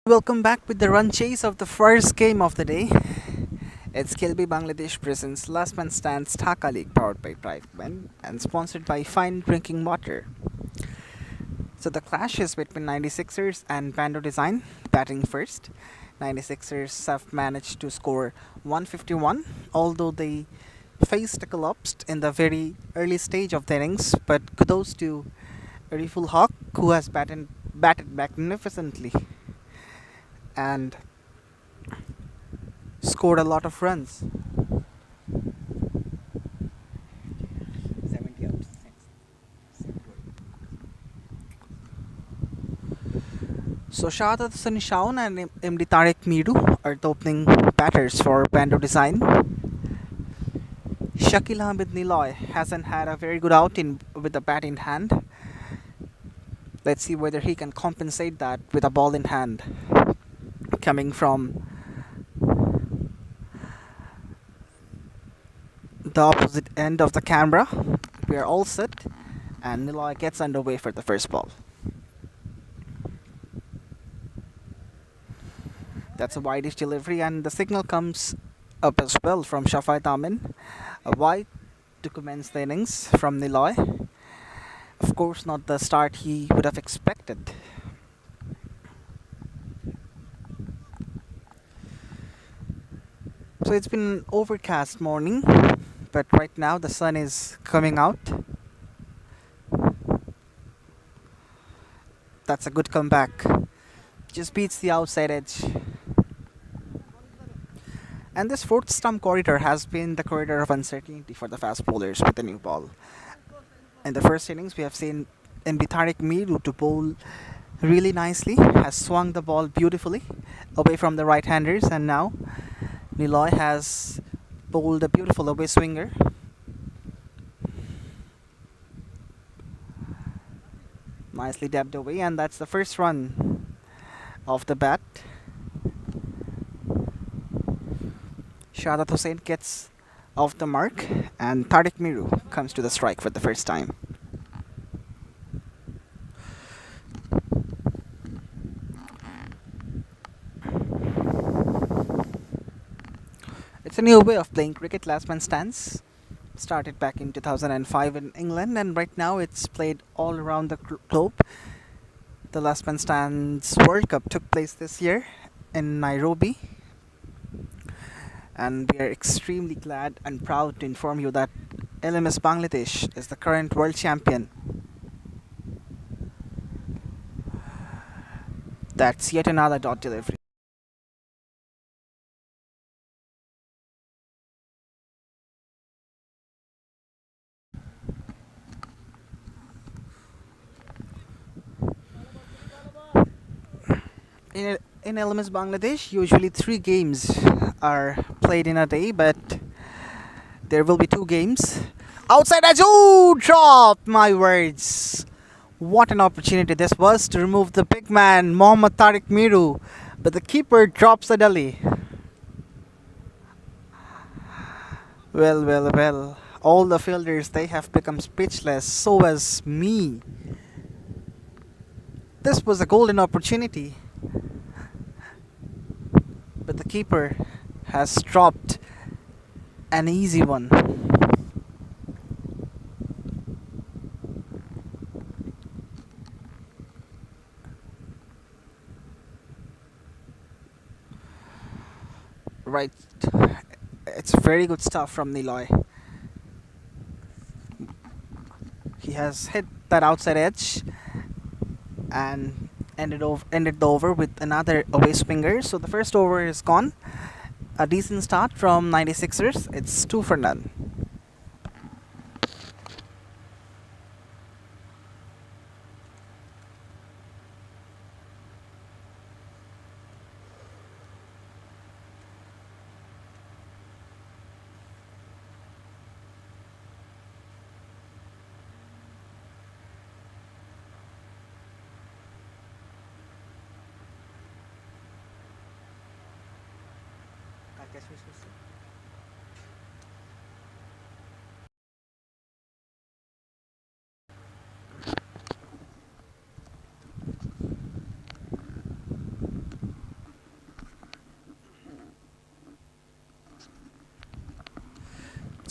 Welcome back with the run chase of the first game of the day. It's Khelbei Bangladesh presents Last Man Stands Dhaka League powered by Privemen and sponsored by Fine Drinking Water. So the clash is between 96ers and Bando Design, batting first. 96ers have managed to score 151, although they faced a collapse in the very early stage of the innings, but kudos to Riful Hawk, who has batted magnificently and scored a lot of runs. 70 outs. So Shahadat Hussain Shaun and MD Tariq Miru are the opening batters for Bando Design. Shakil Ahmed Niloy hasn't had a very good outing with the bat in hand. Let's see whether he can compensate that with a ball in hand. Coming from the opposite end of the camera, we are all set, and Niloy gets underway for the first ball. That's a wide-ish delivery, and the signal comes up as well from Shafai Tamin. A wide to commence the innings from Niloy. Of course, not the start he would have expected. So it's been an overcast morning, but right now the sun is coming out. That's a good comeback. Just beats the outside edge. And this fourth stump corridor has been the corridor of uncertainty for the fast bowlers with the new ball. In the first innings, we have seen MB Tariq Miru to bowl really nicely, has swung the ball beautifully away from the right-handers, and now Niloy has bowled a beautiful away swinger. Nicely dabbed away, and that's the first run of the bat. Shahadat Hussain gets off the mark, and Tariq Miru comes to the strike for the first time. It's a new way of playing cricket. Last man stands. Started back in 2005 in England, and right now it's played all around the globe. The Last Man Stands World Cup took place this year in Nairobi, and we are extremely glad and proud to inform you that LMS Bangladesh is the current world champion. That's yet another dot delivery. In LMS Bangladesh, usually 3 games are played in a day, but there will be 2 games. Outside edge, oh, drop! My words. What an opportunity this was to remove the big man, Mohammad Tariq Miru, but the keeper drops the deli. Well, well, well. All the fielders, they have become speechless, so has me. This was a golden opportunity, but the keeper has dropped an easy one. Right, it's very good stuff from Niloy. He has hit that outside edge and ended the over with another away swinger. So the first over is gone. A decent start from 96ers. It's 2 for none.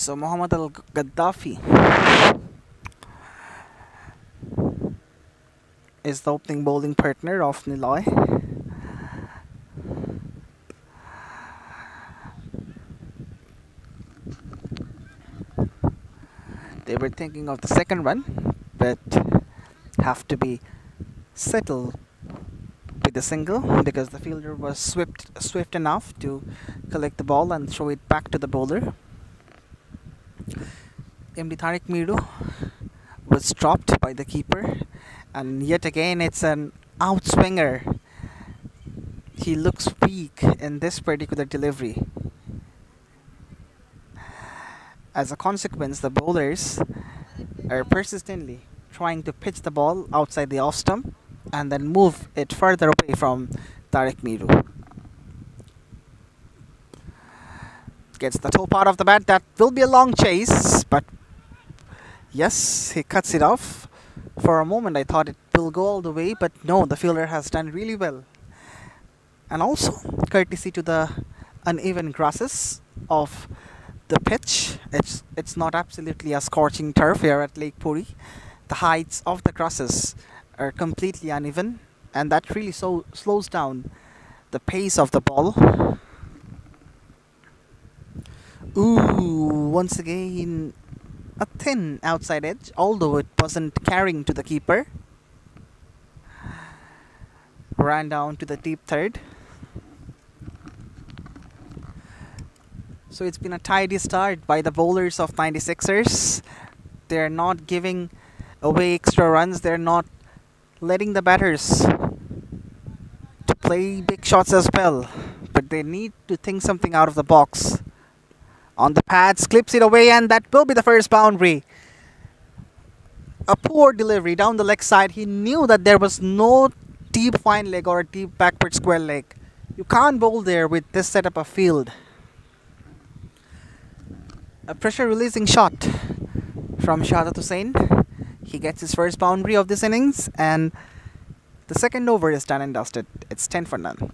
So Muhammad Al Gaddafi is the opening bowling partner of Niloy. They were thinking of the second run, but have to be settled with a single because the fielder was swift enough to collect the ball and throw it back to the bowler. MD Tariq Miru was dropped by the keeper, and yet again it's an outswinger. He looks weak in this particular delivery. As a consequence, the bowlers are persistently trying to pitch the ball outside the off stump and then move it further away from Tariq Miru. Gets the toe part of the bat. That will be a long chase, but yes, he cuts it off. For a moment, I thought it will go all the way, but no, the fielder has done really well. And also, courtesy to the uneven grasses of the pitch, it's not absolutely a scorching turf here at Lake Puri. The heights of the grasses are completely uneven, and that really slows down the pace of the ball. Ooh, once again, a thin outside edge, although it wasn't carrying to the keeper. Ran down to the deep third. So it's been a tidy start by the bowlers of 96ers. They're not giving away extra runs. They're not letting the batters to play big shots as well. But they need to think something out of the box. On the pads, clips it away, and that will be the first boundary. A poor delivery down the leg side. He knew that there was no deep fine leg or a deep backward square leg. You can't bowl there with this setup of field. A pressure releasing shot from Shahzad Hussain. He gets his first boundary of this innings, and the second over is done and dusted. It's 10 for none.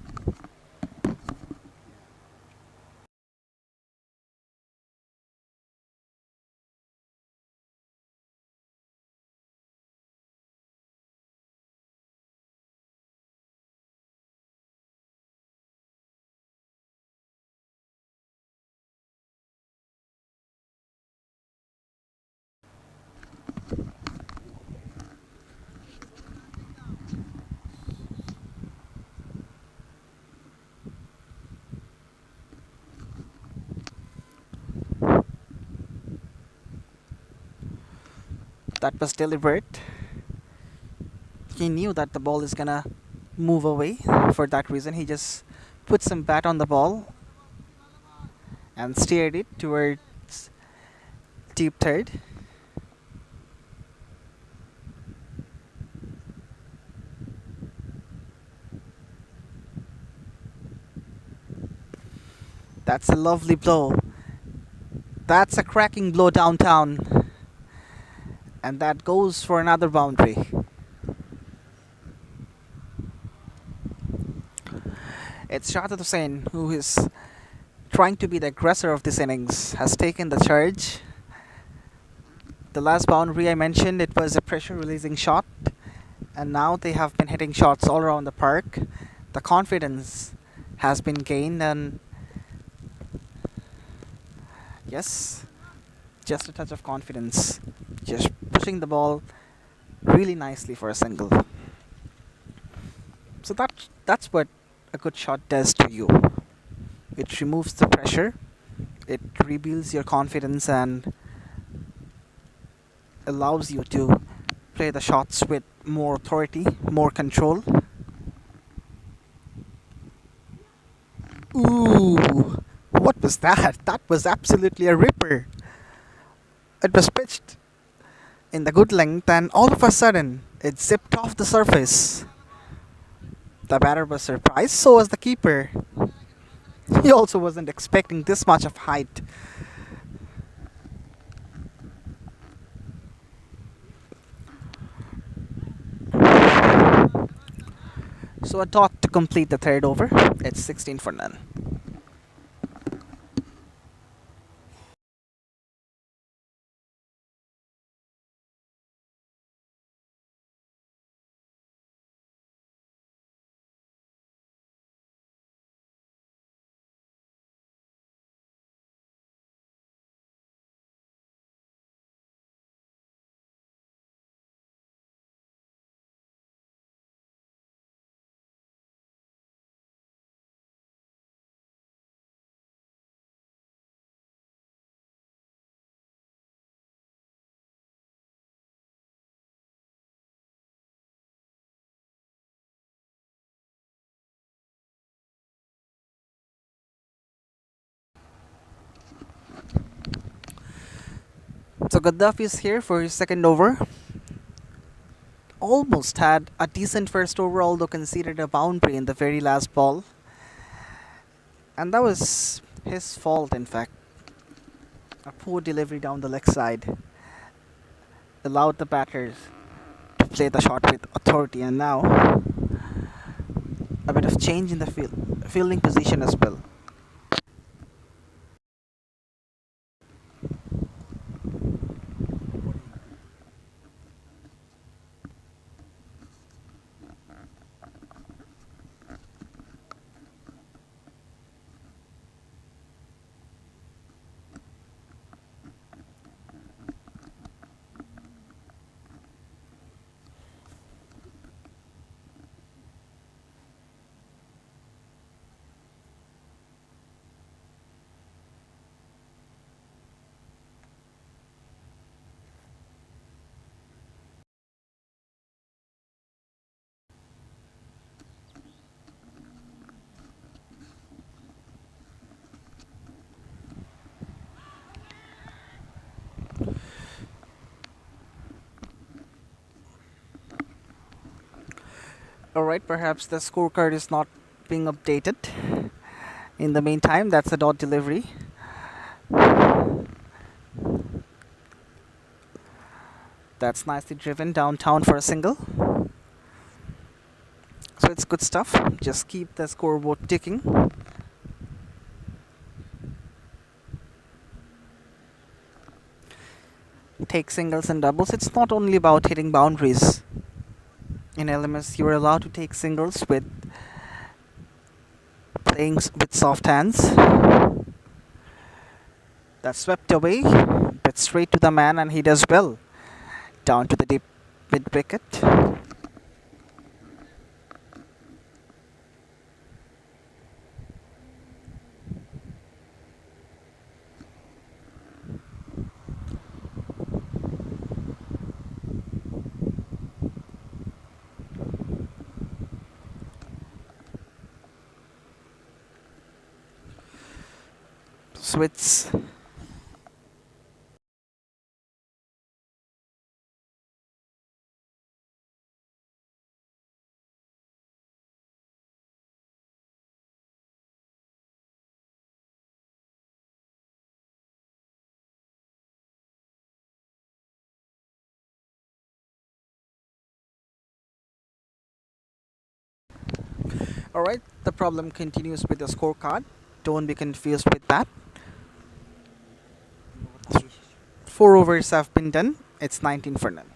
That was deliberate. He knew that the ball is gonna move away. For that reason, he just put some bat on the ball and steered it towards deep third. That's a lovely blow. That's a cracking blow downtown. And that goes for another boundary. It's Shahzad Hussain, who is trying to be the aggressor of this innings, has taken the charge. The last boundary I mentioned, it was a pressure releasing shot, and now they have been hitting shots all around the park. The confidence has been gained, and yes, just a touch of confidence, just pushing the ball really nicely for a single. So that's what a good shot does to you. It removes the pressure, it rebuilds your confidence, and allows you to play the shots with more authority, more control. Ooh, what was that? That was absolutely a ripper. It was pitched in the good length, and all of a sudden it zipped off the surface. The batter was surprised, so was the keeper. He also wasn't expecting this much of height. So a dot to complete the third over. It's 16 for none. So Gaddafi is here for his second over. Almost had a decent first over, although conceded a boundary in the very last ball. And that was his fault, in fact. A poor delivery down the leg side allowed the batters to play the shot with authority, and now a bit of change in the fielding position as well. Alright, perhaps the scorecard is not being updated. In the meantime, that's a dot delivery. That's nicely driven downtown for a single. So it's good stuff. Just keep the scoreboard ticking. Take singles and doubles. It's not only about hitting boundaries. In LMS, you're allowed to take singles with playing with soft hands. That's swept away, but straight to the man, and he does well. Down to the deep mid wicket. Swits. Alright, the problem continues with the scorecard. Don't be confused with that. 4 overs have been done. It's 19 for none.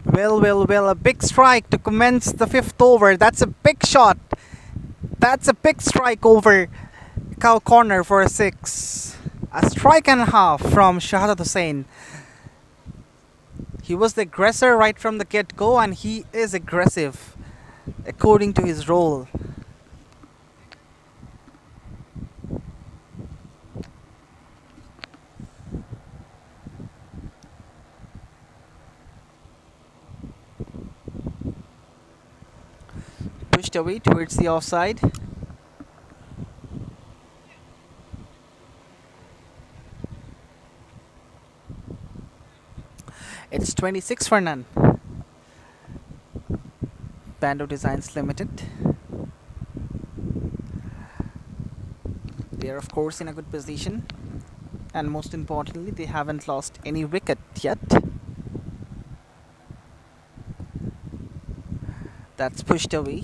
Well, a big strike to commence the 5th over. That's a big shot. That's a big strike over cow corner for a 6. A strike and a half from Shahadat Hussain. He was the aggressor right from the get-go, and he is aggressive according to his role. Pushed away towards the offside. It's 26 for none. Bando Designs Limited. They are of course in a good position, and most importantly, they haven't lost any wicket yet. That's pushed away.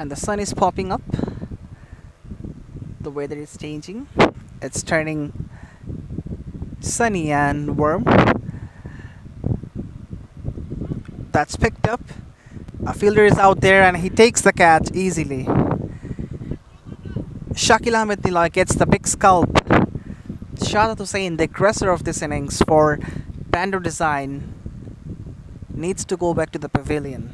and the sun is popping up. The weather is changing. It's turning sunny and warm. That's picked up. A fielder is out there and he takes the catch easily. Shakil Ahmed Niloy gets the big scalp. Shadat Hussain, the aggressor of this innings for Bando design, needs to go back to the pavilion.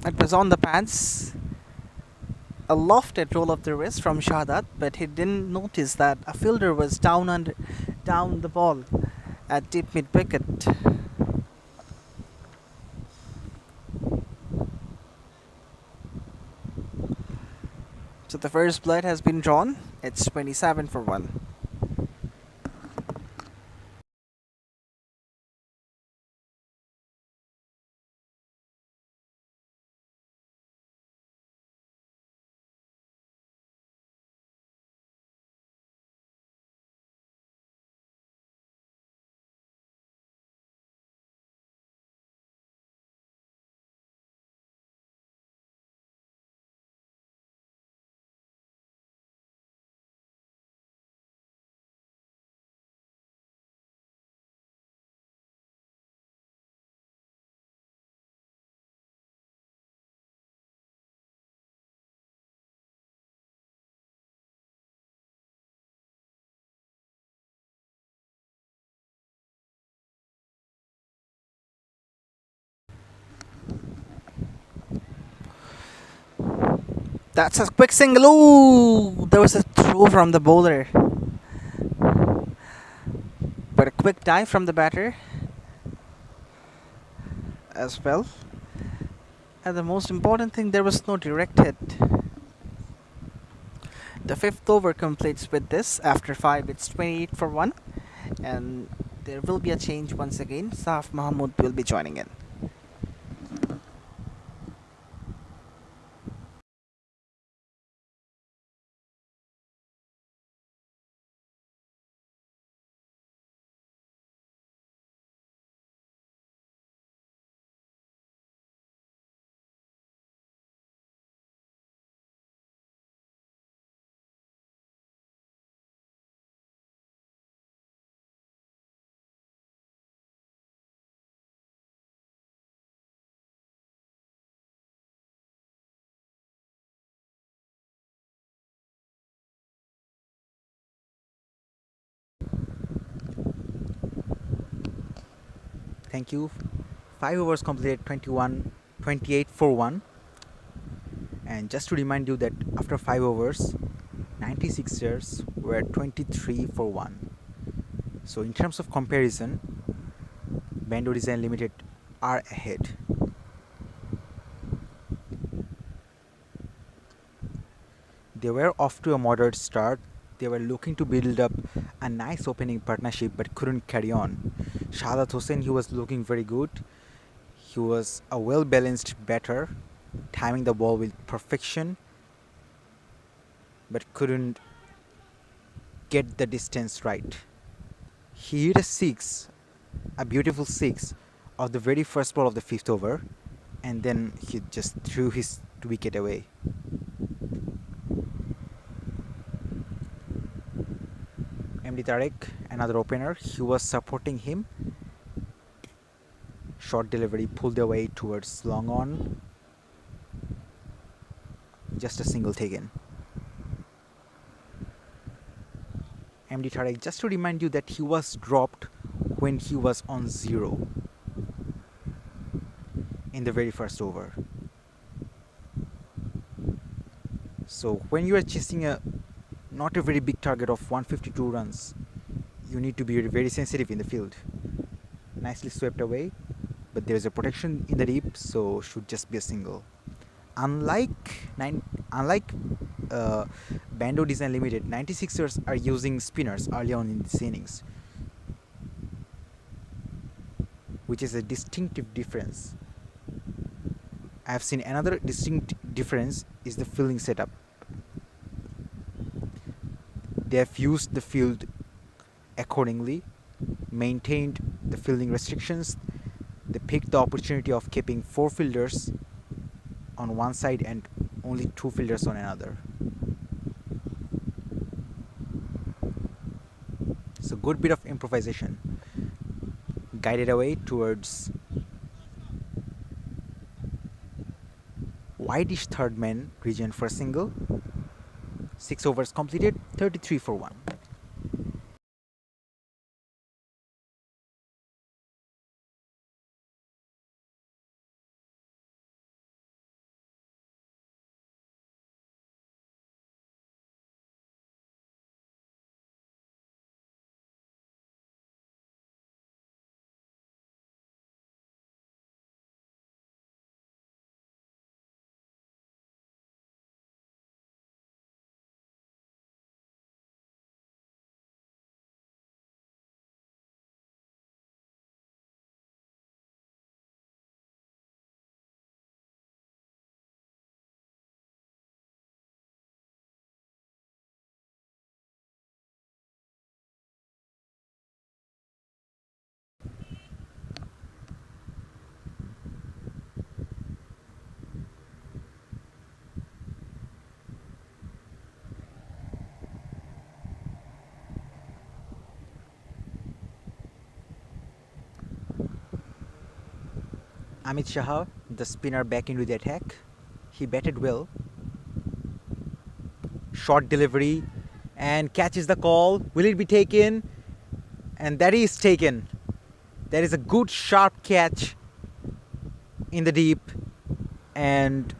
It was on the pads. A lofted roll of the wrist from Shadat, but he didn't notice that a fielder was down the ball at deep mid wicket. So the first blood has been drawn. It's 27 for 1. That's a quick single. Ooh, there was a throw from the bowler. But a quick dive from the batter as well. And the most important thing, there was no direct hit. The fifth over completes with this. After 5, it's 28 for 1. And there will be a change once again. Saf Mahmood will be joining in. Thank you. 5 overs completed, 28 for 1. And just to remind you that after 5 overs, 96ers were 23 for 1. So in terms of comparison, Bando Design Limited are ahead. They were off to a moderate start. They were looking to build up a nice opening partnership but couldn't carry on. Shadat Hussain, he was looking very good. He was a well-balanced batter, timing the ball with perfection, but couldn't get the distance right. He hit a 6, a beautiful 6, of the very first ball of the 5th over, and then he just threw his wicket away. MD Tarek, another opener, he was supporting him. Short delivery, pulled away towards long on. Just a single taken. MD Tarek, just to remind you that he was dropped when he was on 0 in the very first over. So when you are chasing not a very big target of 152 runs, you need to be very sensitive in the field. Nicely swept away, but there is a protection in the deep, so should just be a single. Unlike Bando Design Limited, 96ers are using spinners early on in this innings, which is a distinctive difference. I have seen another distinct difference is the fielding setup. They have used the field accordingly, maintained the fielding restrictions. They picked the opportunity of keeping 4 fielders on one side and only two fielders on another. So good bit of improvisation guided away towards whitish third man region for a single. 6 overs completed, 33 for 1. Amit Shah, the spinner, back into the attack. He batted well. Short delivery and catches the call. Will it be taken? And that is taken. That is a good sharp catch in the deep, and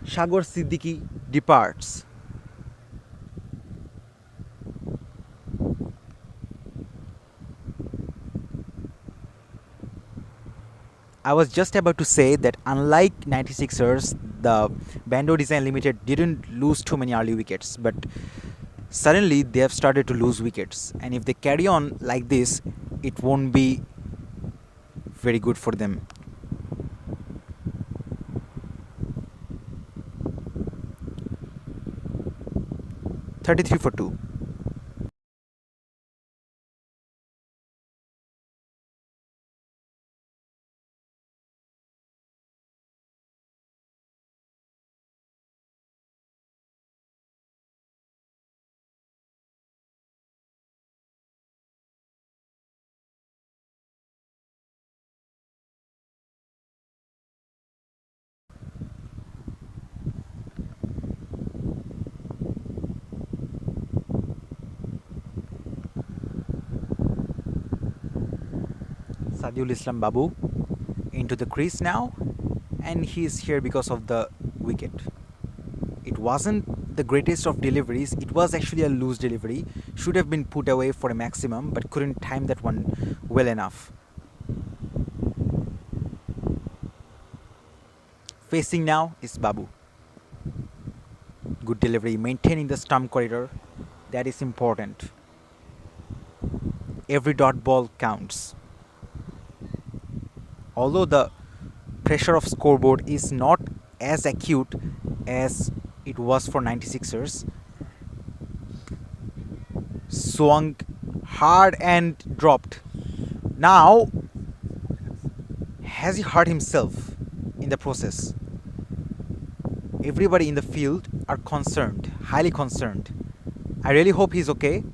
Shagor Siddiqui departs. I was just about to say that unlike 96ers, the Bando Design Limited didn't lose too many early wickets, but suddenly they have started to lose wickets. And if they carry on like this, it won't be very good for them. 33 for 2. Sadiul Islam Babu into the crease now, and he is here because of the wicket. It wasn't the greatest of deliveries, it was actually a loose delivery. Should have been put away for a maximum, but couldn't time that one well enough. Facing now is Babu. Good delivery, maintaining the stump corridor. That is important. Every dot ball counts. Although the pressure of scoreboard is not as acute as it was for 96ers, swung hard and dropped. Now, has he hurt himself in the process? Everybody in the field are concerned, highly concerned. I really hope he's okay.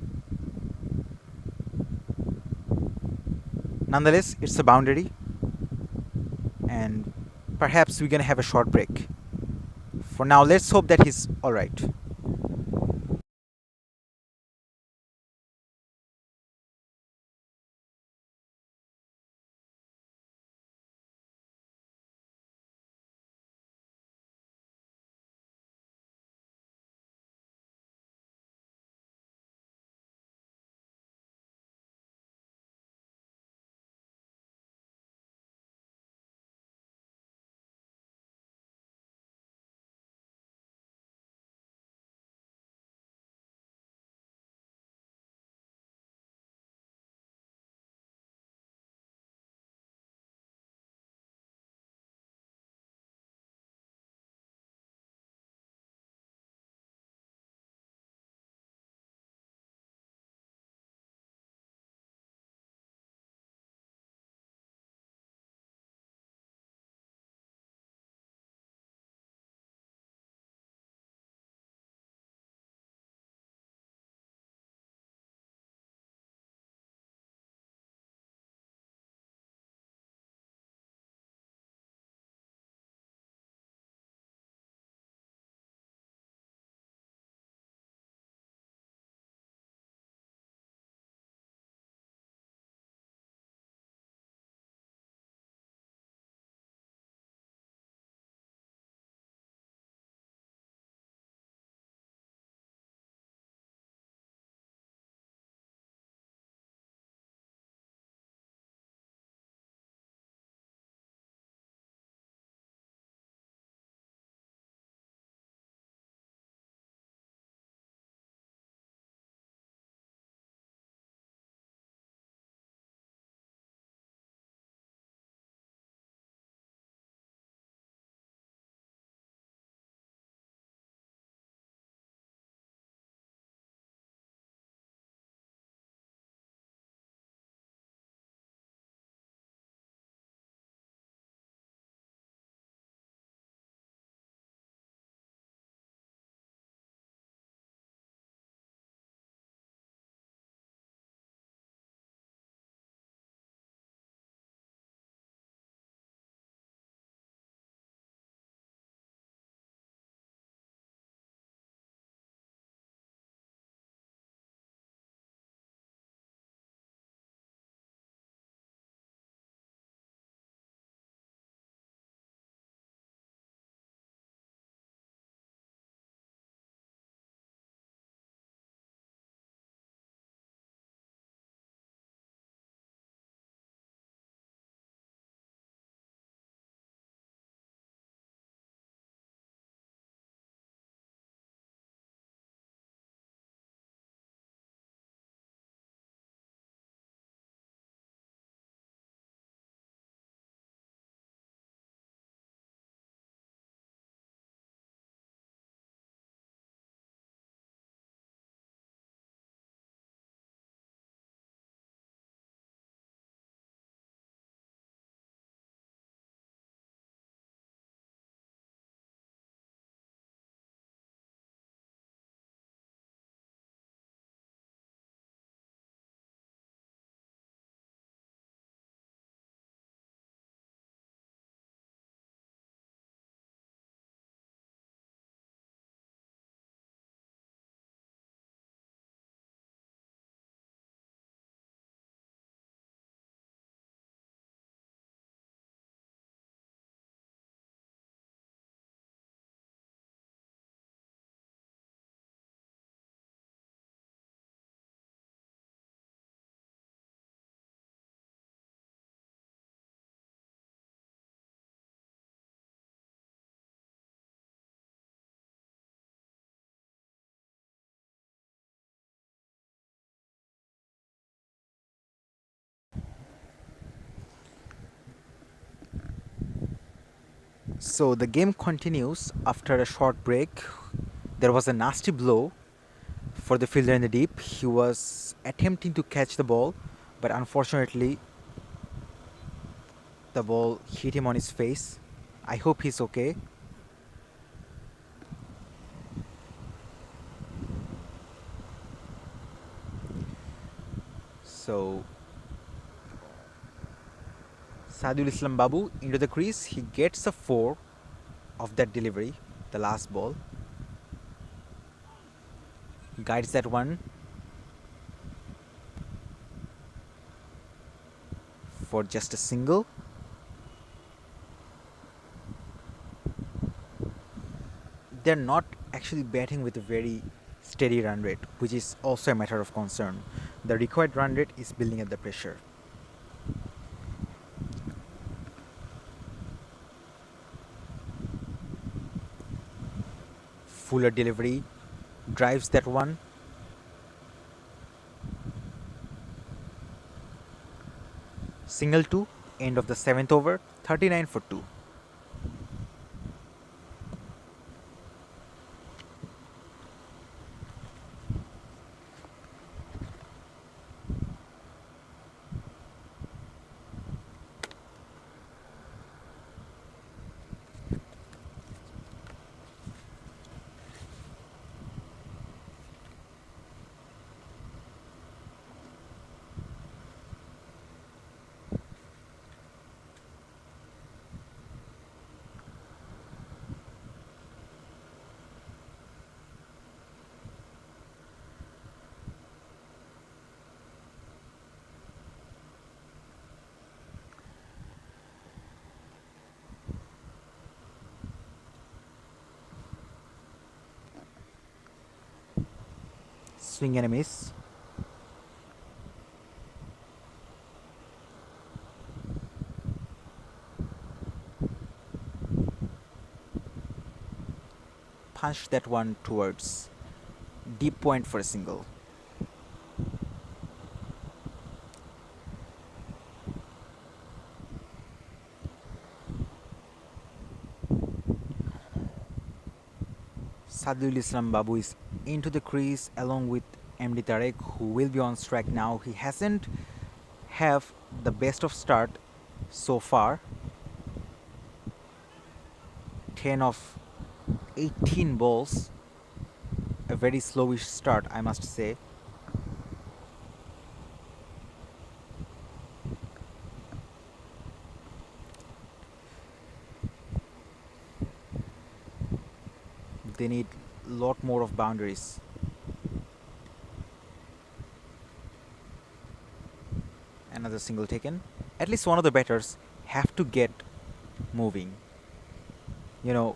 Nonetheless, it's a boundary, and perhaps we're gonna have a short break. For now, let's hope that he's alright. So the game continues after a short break. There was a nasty blow for the fielder in the deep. He was attempting to catch the ball, but unfortunately, the ball hit him on his face. I hope he's okay. So, Sadul Islam Babu into the crease. He gets a 4 of that delivery, the last ball. Guides that one for just a single. They're not actually batting with a very steady run rate, which is also a matter of concern. The required run rate is building up the pressure. Fuller delivery drives that one. Single 2, end of the 7th over, 39 for 2. Swing and a miss. Punch that one towards deep point for a single. Sadul Islam Babu is into the crease along with MD Tarek, who will be on strike now. He hasn't have the best of start so far. 10 of 18 balls. A very slowish start, I must say. They need a lot more of boundaries. Another single taken. At least one of the batters have to get moving. You know,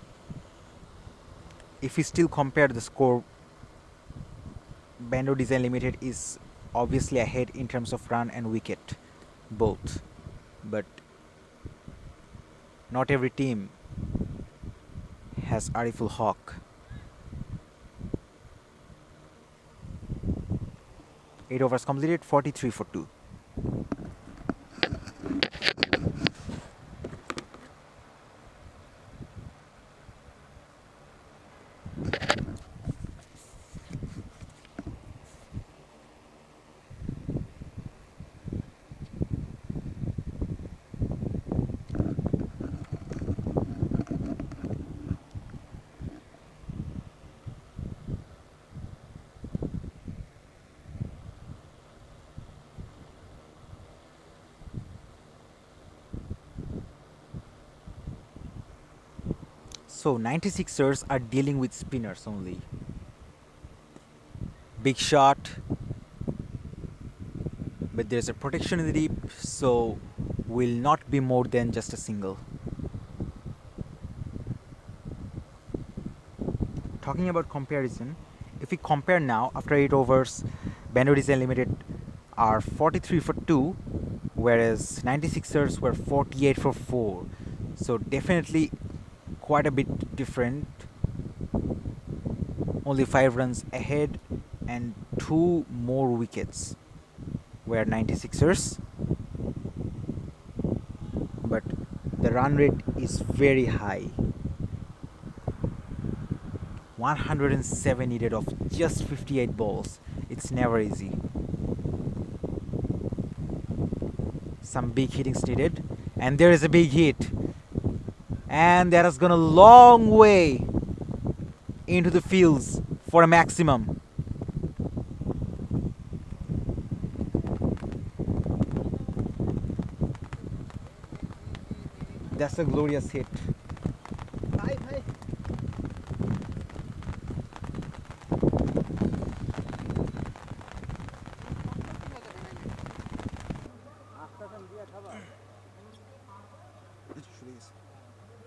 if we still compare the score, Bando Design Limited is obviously ahead in terms of run and wicket, both. But not every team has Ariful Hawk. 8 overs completed, 43 for 2. So 96ers are dealing with spinners only. Big shot, but there's a protection in the deep, so will not be more than just a single. Talking about comparison, if we compare now after 8 overs, Bando Design Limited are 43 for 2, whereas 96ers were 48 for 4. So definitely quite a bit different. Only 5 runs ahead and 2 more wickets were 96ers. But the run rate is very high. 107 needed of just 58 balls. It's never easy. Some big hittings needed, and there is a big hit, and that has gone a long way into the fields for a maximum. That's a glorious hit.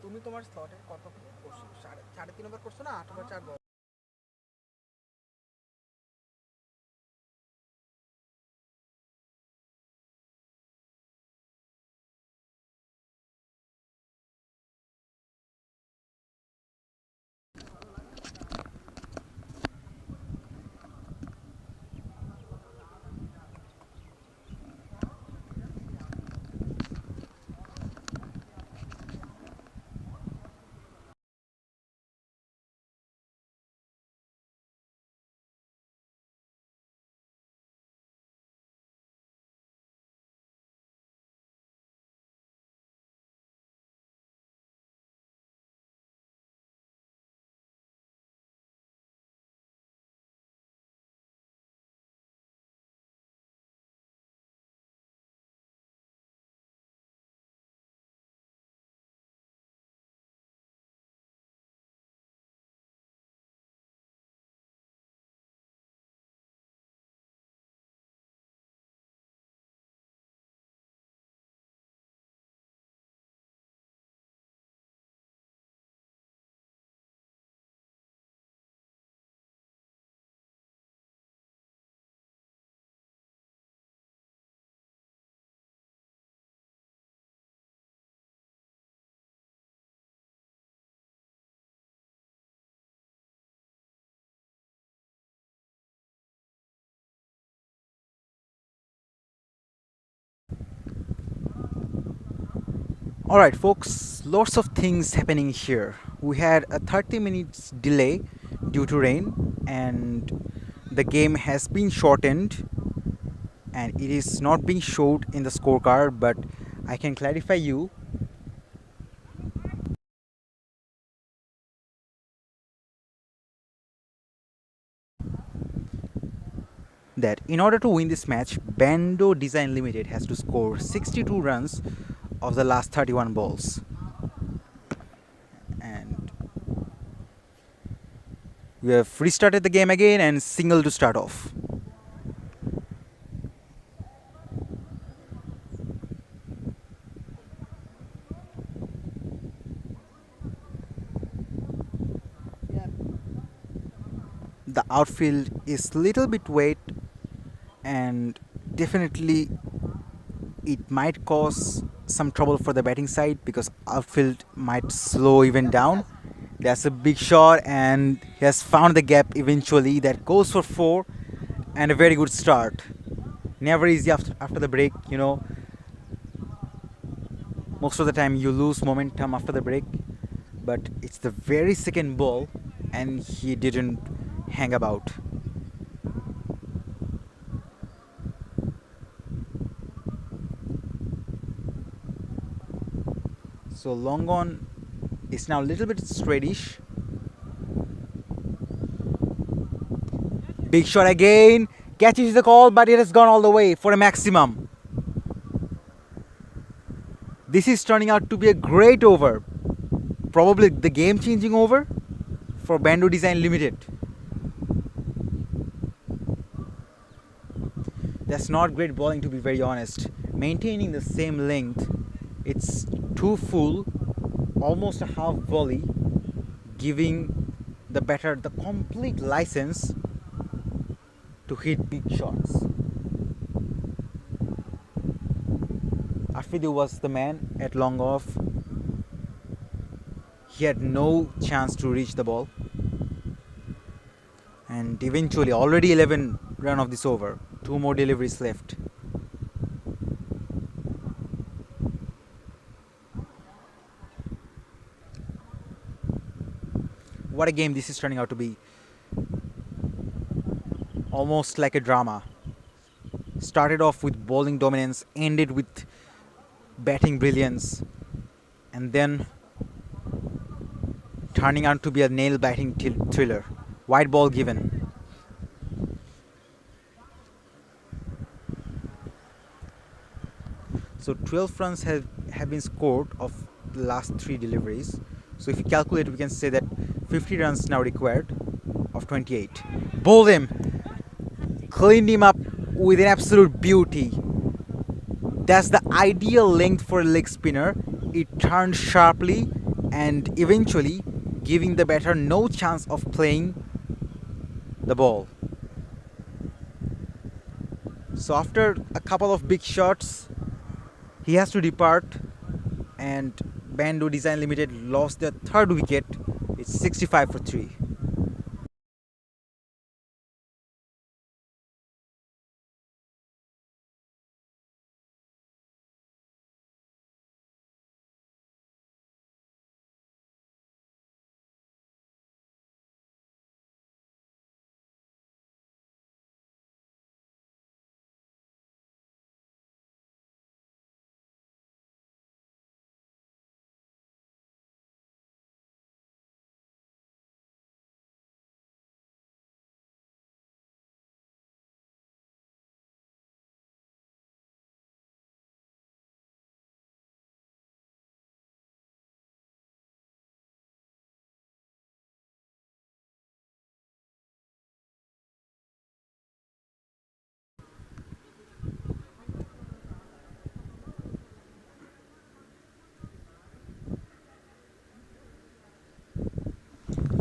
তুমি তোমার স্লটে কত করছো? 3.5 over করছো না 8 over 4 ball? Alright, folks, lots of things happening here. We had a 30 minutes delay due to rain, and the game has been shortened, and it is not being showed in the scorecard, but I can clarify you that in order to win this match, Bando Design Limited has to score 62 runs of the last 31 balls. And we have restarted the game again and single to start off. The outfield is little bit wet, and definitely it might cause some trouble for the batting side because outfield might slow even down. That's a big shot, and he has found the gap eventually. That goes for 4, and a very good start. Never easy after the break, you know. Most of the time you lose momentum after the break, but it's the very second ball, and he didn't hang about. So long on is now a little bit straightish. Big shot again. Catches the call, but it has gone all the way for a maximum. This is turning out to be a great over. Probably the game changing over for Bando Design Limited. That's not great bowling, to be very honest. Maintaining the same length, it's too full, almost a half volley, giving the batter the complete license to hit big shots. Afridi was the man at long off. He had no chance to reach the ball, and eventually already 11 run of this over. 2 more deliveries left. What a game this is turning out to be. Almost like a drama. Started off with bowling dominance, ended with batting brilliance, and then turning out to be a nail biting thriller. White ball given. So 12 runs have been scored of the last 3 deliveries. So if you calculate, we can say that 50 runs now required of 28. Bowled him, cleaned him up with an absolute beauty. That's the ideal length for a leg spinner. It turned sharply and eventually giving the batter no chance of playing the ball. So after a couple of big shots, he has to depart, and Bando Design Limited lost their third wicket. It's 65 for 3.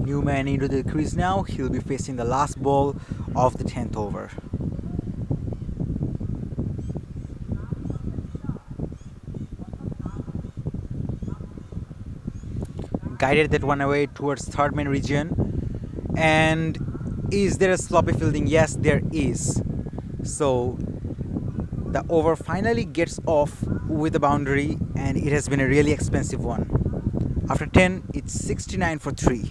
New man into the crease now. He'll be facing the last ball of the 10th over. Guided that one away towards third man region. And is there a sloppy fielding? Yes, there is. So the over finally gets off with a boundary, and it has been a really expensive one. After 10, it's 69 for 3.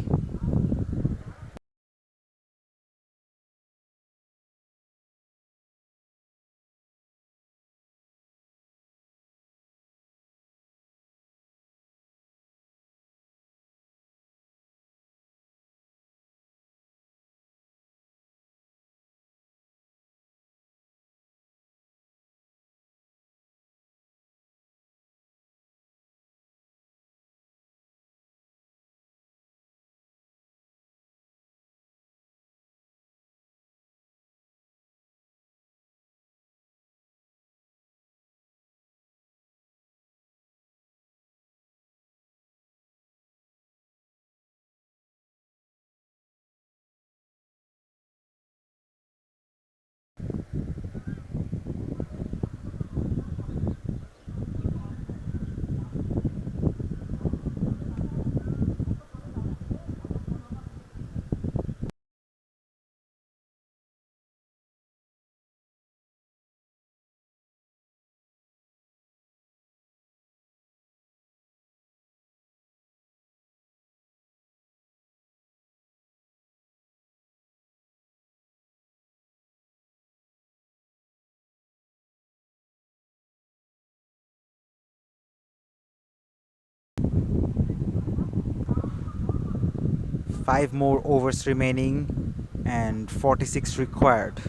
Five more overs remaining and 46 required.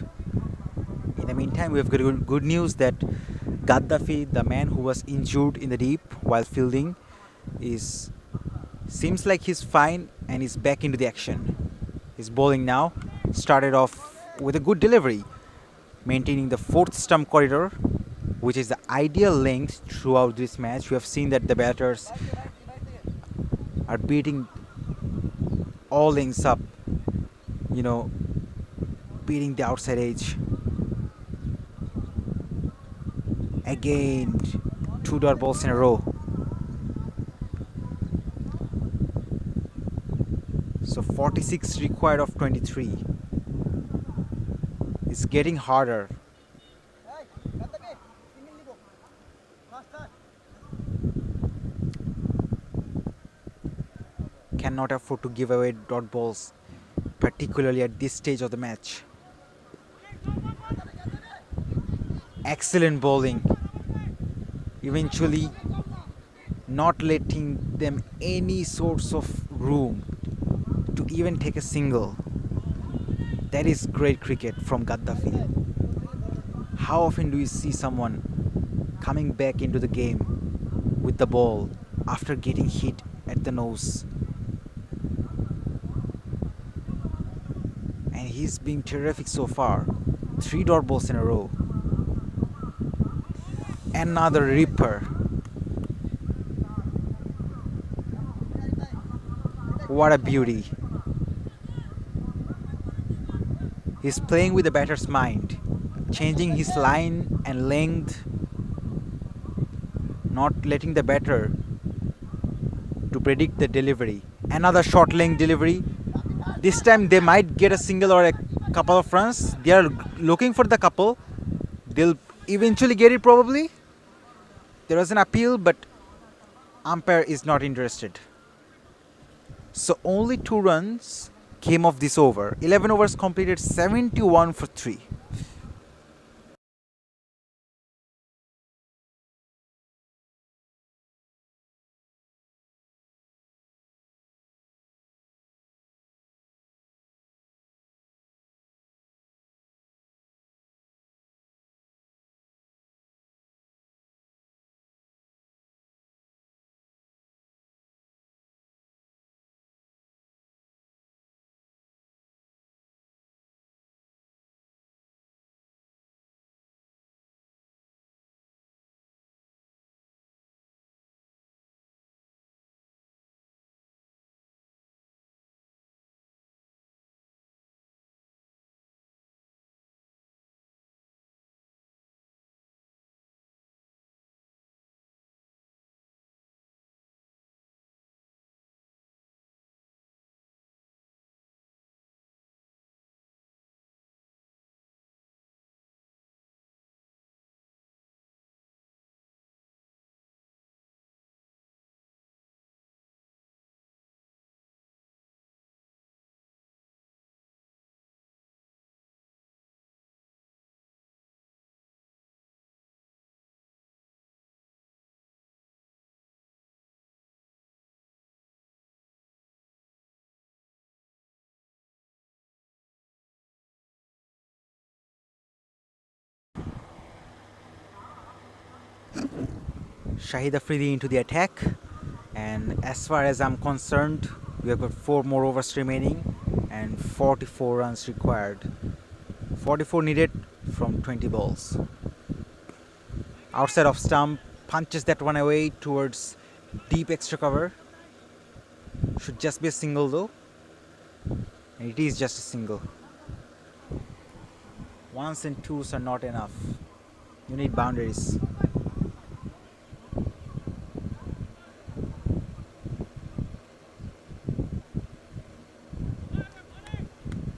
In the meantime, we have got good news that Gaddafi, the man who was injured in the deep while fielding, is seems like he's fine and is back into the action. He's bowling now. Started off with a good delivery, maintaining the fourth stump corridor, which is the ideal length throughout this match. We have seen that the batters are beating all lengths up, you know, beating the outside edge. Again, 2 dot balls in a row. So 46 required of 23. It's getting harder. cannot afford to give away dot balls, particularly at this stage of the match. Excellent bowling, eventually not letting them any sorts of room to even take a single. That is great cricket from Gaddafi. How often do you see someone coming back into the game with the ball after getting hit at the nose? And he's been terrific so far. 3 dot balls in a row. Another ripper. What a beauty. He's playing with the batter's mind, changing his line and length, not letting the batter to predict the delivery. Another short length delivery. This time they might get a single or a couple of runs. They are looking for the couple. They'll eventually get it probably. There was an appeal, but umpire is not interested. So only 2 runs came of this over. 11 overs completed, 71 for 3. Shahid Afridi into the attack, and as far as I'm concerned, we have got 4 more overs remaining and 44 runs required. 44 needed from 20 balls. Outside of stump, punches that one away towards deep extra cover. Should just be a single though, and it is just a single. Ones and twos are not enough. You need boundaries.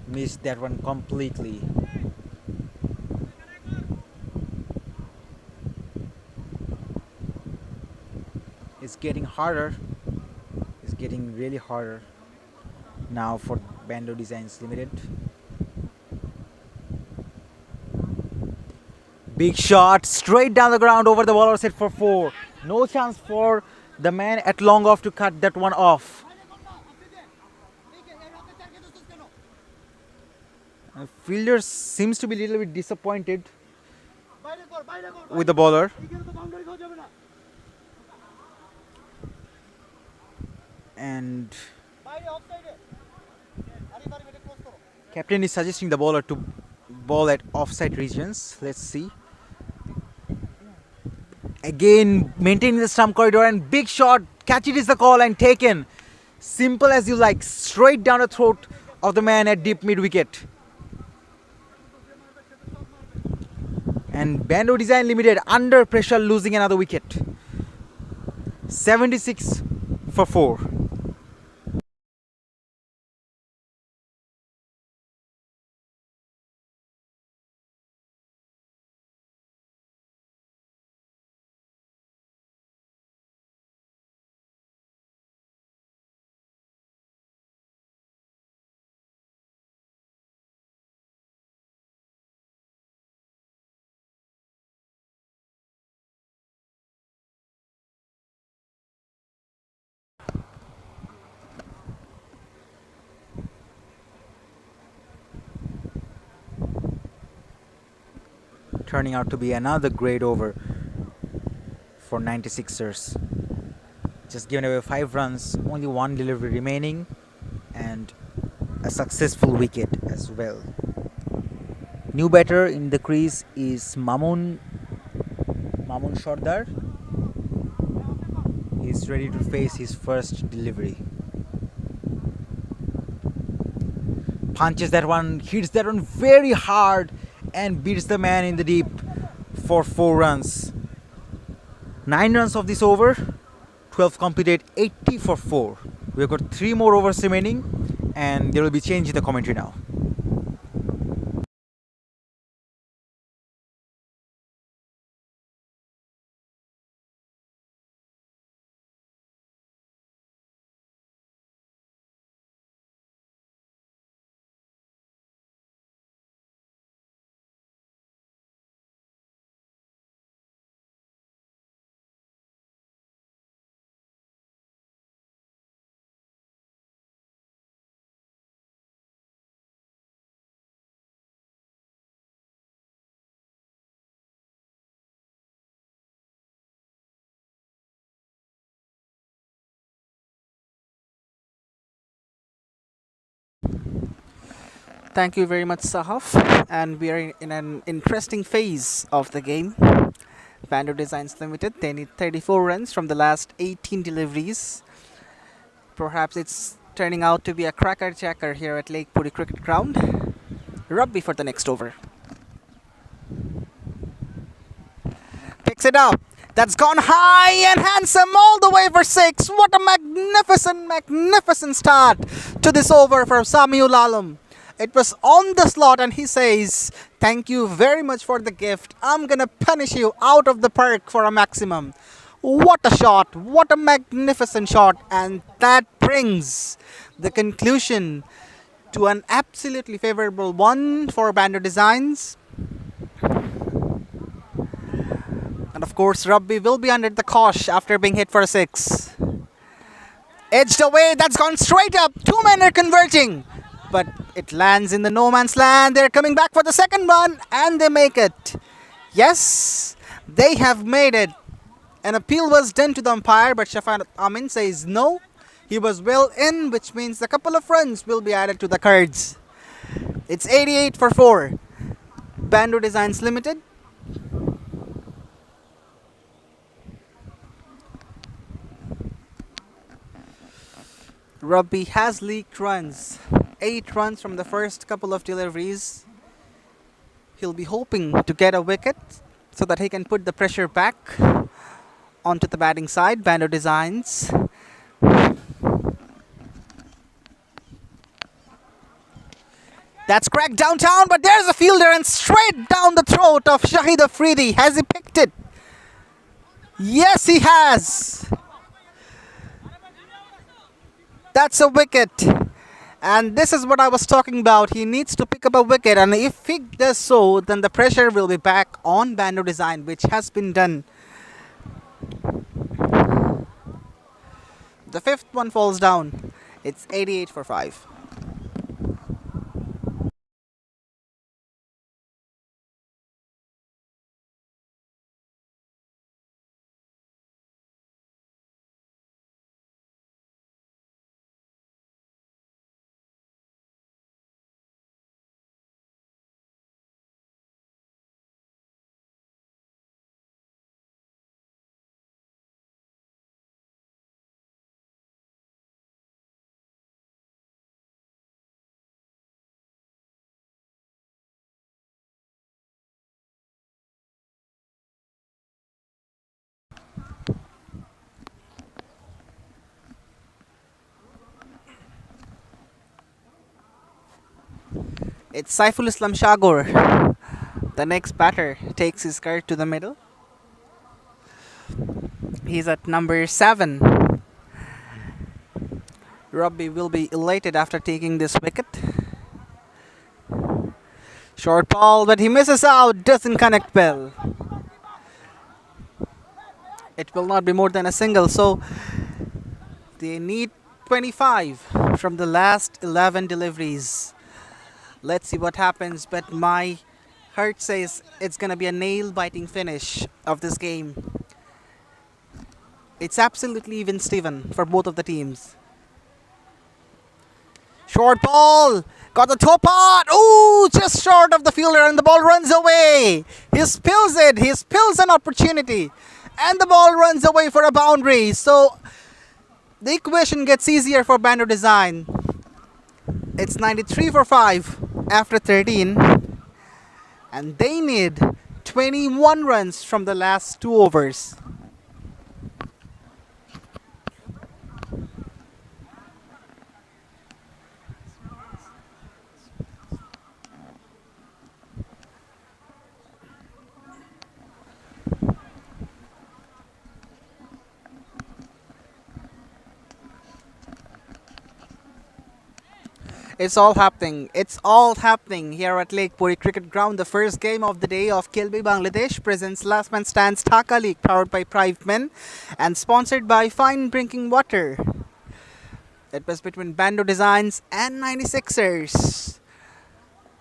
Missed that one completely. It's getting harder. It's getting really harder now for Bando Designs Limited. Big shot straight down the ground over the bowler's head for 4. No chance for the man at long off to cut that one off. Fielder seems to be a little bit disappointed with the bowler. And captain is suggesting the bowler to ball at offside regions. Let's see. Again maintaining the stump corridor, and big shot. Catch it is the call and taken. Simple as you like. Straight down the throat of the man at deep mid wicket. And Bando Design Limited under pressure losing another wicket. 76 for 4. turning out to be another great over for 96ers. Just given away 5 runs, only 1 delivery remaining, and a successful wicket as well. New batter in the crease is Mamun Shordar. He's ready to face his first delivery. Punches that one, hits that one very hard, and beats the man in the deep for 4 runs. 9 runs of this over, 12 completed, 80 for 4. We've got 3 more overs remaining, and there will be change in the commentary now. Thank you very much, Sahaf. And we are in an interesting phase of the game. Bando Designs Limited, they need 34 runs from the last 18 deliveries. Perhaps it's turning out to be a cracker-jacker here at Lake Puri Cricket Ground. Rugby for the next over. Picks it up. That's gone high and handsome all the way for 6. What a magnificent start to this over for Samiul Alam. It was on the slot, and he says, "Thank you very much for the gift. I'm gonna punish you out of the park for a maximum." What a shot! What a magnificent shot! And that brings the conclusion to an absolutely favorable one for Bando Designs. And of course, Rugby will be under the cosh after being hit for a 6. Edged away, that's gone straight up. 2 men are converging. But it lands in the no man's land. They're coming back for the second one, and they make it. Yes, they have made it. An appeal was done to the umpire, but Shafan Amin says no. He was well in, which means a couple of runs will be added to the cards. It's 88 for 4. Bando Designs Limited. Rugby has leaked runs. 8 runs from the first couple of deliveries. He'll be hoping to get a wicket so that he can put the pressure back onto the batting side. Bando Designs. That's cracked downtown, but there's a fielder and straight down the throat of Shahid Afridi. Has he picked it? Yes, he has. That's a wicket. And this is what I was talking about. He needs to pick up a wicket, and if he does so, then the pressure will be back on Bando Design, which has been done. The 5th one falls down. It's 88 for 5. It's Saiful Islam Shagor. The next batter takes his card to the middle. He's at number 7. Rugby will be elated after taking this wicket. Short ball, but he misses out. Doesn't connect well. It will not be more than a single, so they need 25 from the last 11 deliveries. Let's see what happens, but my Heart says it's gonna be a nail-biting finish of this game. It's absolutely even Steven for both of the teams. Short ball! Got the toe part! Ooh! Just short of the fielder and the ball runs away! He spills it! He spills an opportunity! And the ball runs away for a boundary. So the equation gets easier for Bando Design. It's 93 for 5 after 13. And they need 21 runs from the last 2 overs. It's all happening. It's all happening here at Lake Puri Cricket Ground. The first game of the day of Khelbei, Bangladesh presents Last Man Stands Dhaka League, powered by Privemen and sponsored by Fine Drinking Water. It was between Bando Designs and 96ers.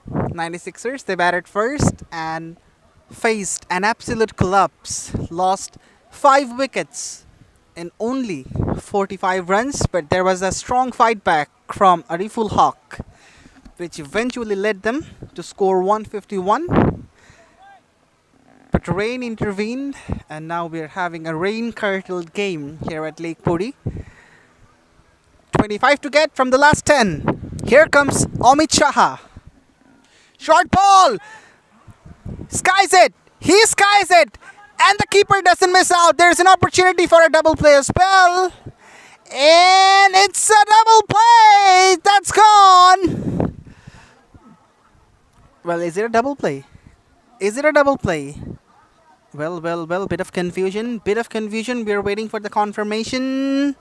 96ers, they batted first and faced an absolute collapse. Lost 5 wickets in only 45 runs, but there was a strong fight back from Ariful Haq, which eventually led them to score 151. But rain intervened, and now we're having a rain-curtailed game here at Lake Puri. 25 to get from the last 10. Here comes Amit Shah. Short ball! Skies it! He skies it! And the keeper doesn't miss out. There's an opportunity for a double play as well. And it's a double play! That's gone! Well, is it a double play? Is it a double play? Well, bit of confusion. We're waiting for the confirmation.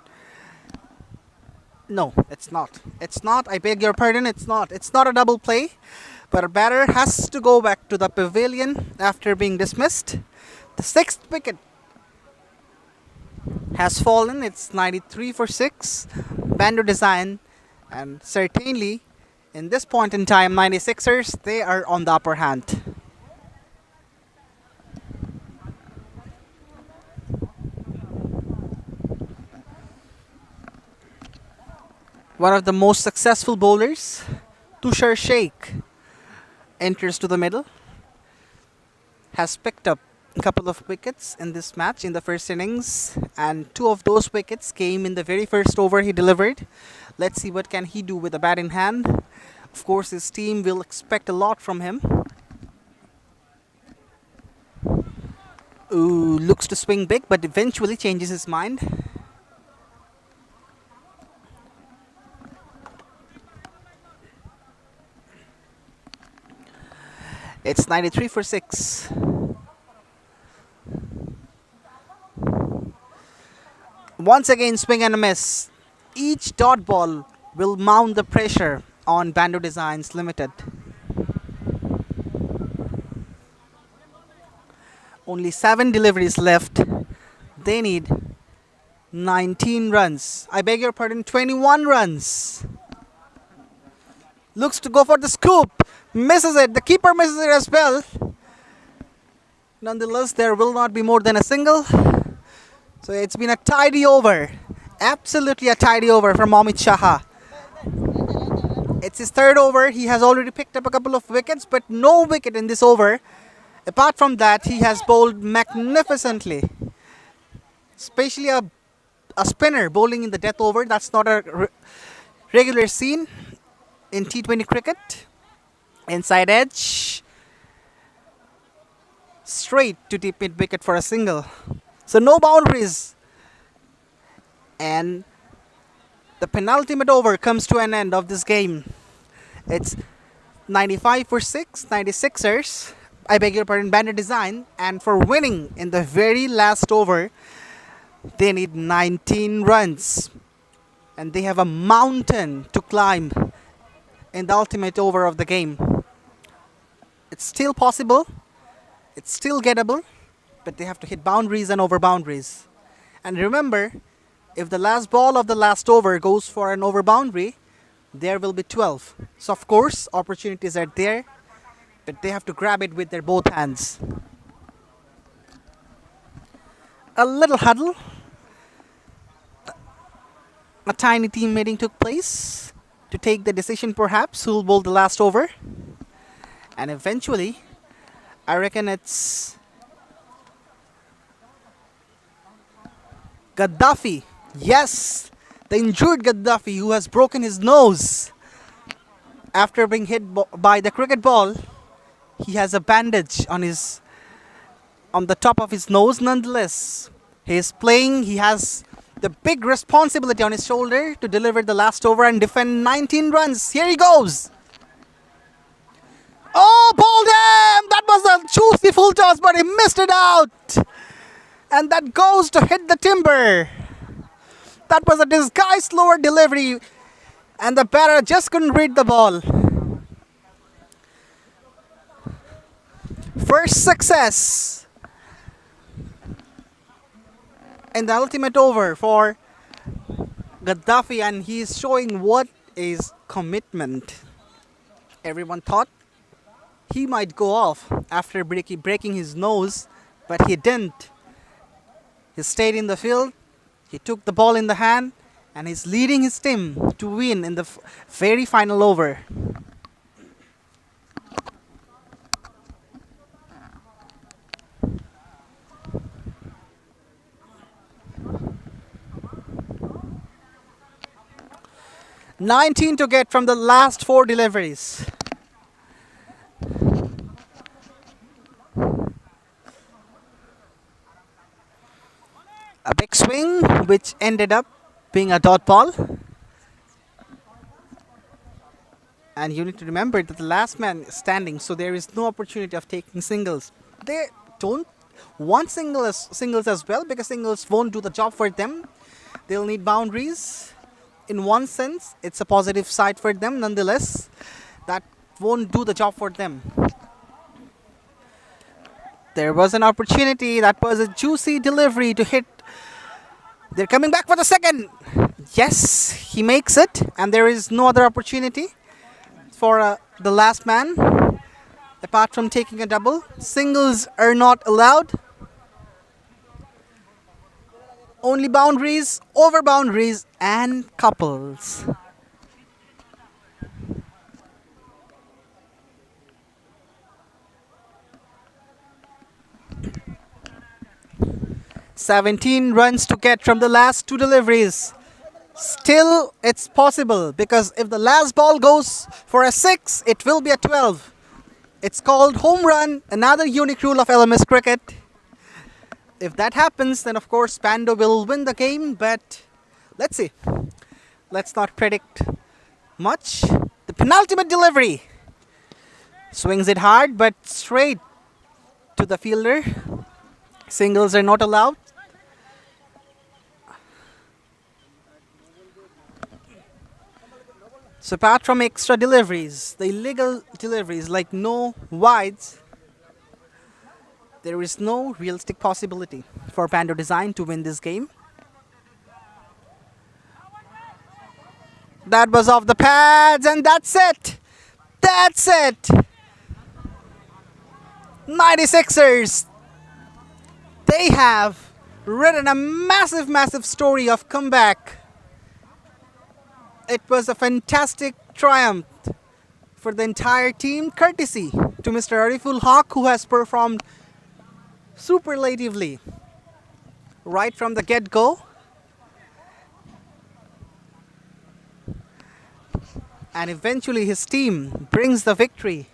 No, it's not. It's not. I beg your pardon. It's not. It's not a double play. But a batter has to go back to the pavilion after being dismissed. The 6th wicket has fallen. It's 93 for 6. Bando Design. And certainly, in this point in time, 96ers, they are on the upper hand. One of the most successful bowlers, Tushar Sheikh, enters to the middle. Has picked up a couple of wickets in this match in the first innings, and 2 of those wickets came in the very first over he delivered. Let's see what can he do with a bat in hand. Of course, his team will expect a lot from him. Ooh, looks to swing big, but eventually changes his mind. It's 93 for 6. Once again, swing and a miss. Each dot ball will mount the pressure on Bando Designs Limited. Only 7 deliveries left. They need 19 runs. I beg your pardon, 21 runs. Looks to go for the scoop. Misses it. The keeper misses it as well. Nonetheless, there will not be more than a single. So it's been a tidy over. Absolutely a tidy over from Amit Shah. It's his 3rd over. He has already picked up a couple of wickets, but no wicket in this over. Apart from that, he has bowled magnificently. Especially a spinner bowling in the death over. That's not a regular scene in T20 cricket. Inside edge. Straight to deep mid wicket for a single. So no boundaries. And the penultimate over comes to an end of this game. It's 95 for 6, 96ers. I beg your pardon, Bando Design. And for winning in the very last over, they need 19 runs. And they have a mountain to climb in the ultimate over of the game. It's still possible. It's still gettable. But they have to hit boundaries and over boundaries. And remember, if the last ball of the last over goes for an over boundary, there will be 12. So of course, opportunities are there but they have to grab it with their both hands. A little huddle. A tiny team meeting took place to take the decision perhaps who will bowl the last over. And eventually, I reckon it's Gaddafi. Yes, the injured Gaddafi who has broken his nose after being hit by the cricket ball. He has a bandage on the top of his nose nonetheless. He is playing. He has the big responsibility on his shoulder to deliver the last over and defend 19 runs. Here he goes. Oh, bowled him! That was a juicy full toss, but he missed it out. And that goes to hit the timber. That was a disguised lower delivery, and the batter just couldn't read the ball. First success in the ultimate over for Gaddafi, and he is showing what is commitment. Everyone thought he might go off after breaking his nose, but he didn't. He stayed in the field, he took the ball in the hand, and he's leading his team to win in the very final over. "19 to get from the last 4 deliveries." A big swing which ended up being a dot ball. And you need to remember that the last man is standing, so there is no opportunity of taking singles. They don't want singles as well, because singles won't do the job for them. They'll need boundaries. In one sense, it's a positive side for them. Nonetheless, that won't do the job for them. There was an opportunity. That was a juicy delivery to hit. They're coming back for the second. Yes, he makes it, and there is no other opportunity for the last man apart from taking a double. Singles are not allowed. Only boundaries, over boundaries, and couples. "17 runs to get from the last 2 deliveries." Still, it's possible, because if the last ball goes for a 6, it will be a 12. It's called home run, another unique rule of LMS cricket. If that happens, then of course Bando will win the game, but let's see. Let's not predict much. The penultimate delivery. Swings it hard, but straight to the fielder. Singles are not allowed. So apart from extra deliveries, the illegal deliveries like no wides, there is no realistic possibility for Bando Design to win this game. That was off the pads, and that's it. That's it. 96ers. They have written a massive, massive story of comeback. It was a fantastic triumph for the entire team, courtesy to Mr. Ariful Haq, who has performed superlatively right from the get-go. And eventually his team brings the victory.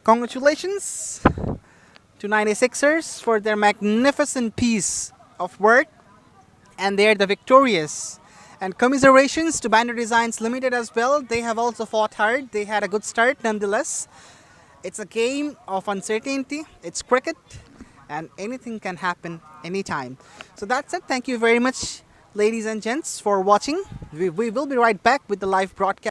Congratulations to 96ers for their magnificent piece of work, and they're the victorious. And commiserations to Bando Designs Limited as well. They have also fought hard. They had a good start nonetheless. It's a game of uncertainty. It's cricket, and anything can happen anytime. So that's it. Thank you very much, ladies and gents, for watching. We will be right back with the live broadcast.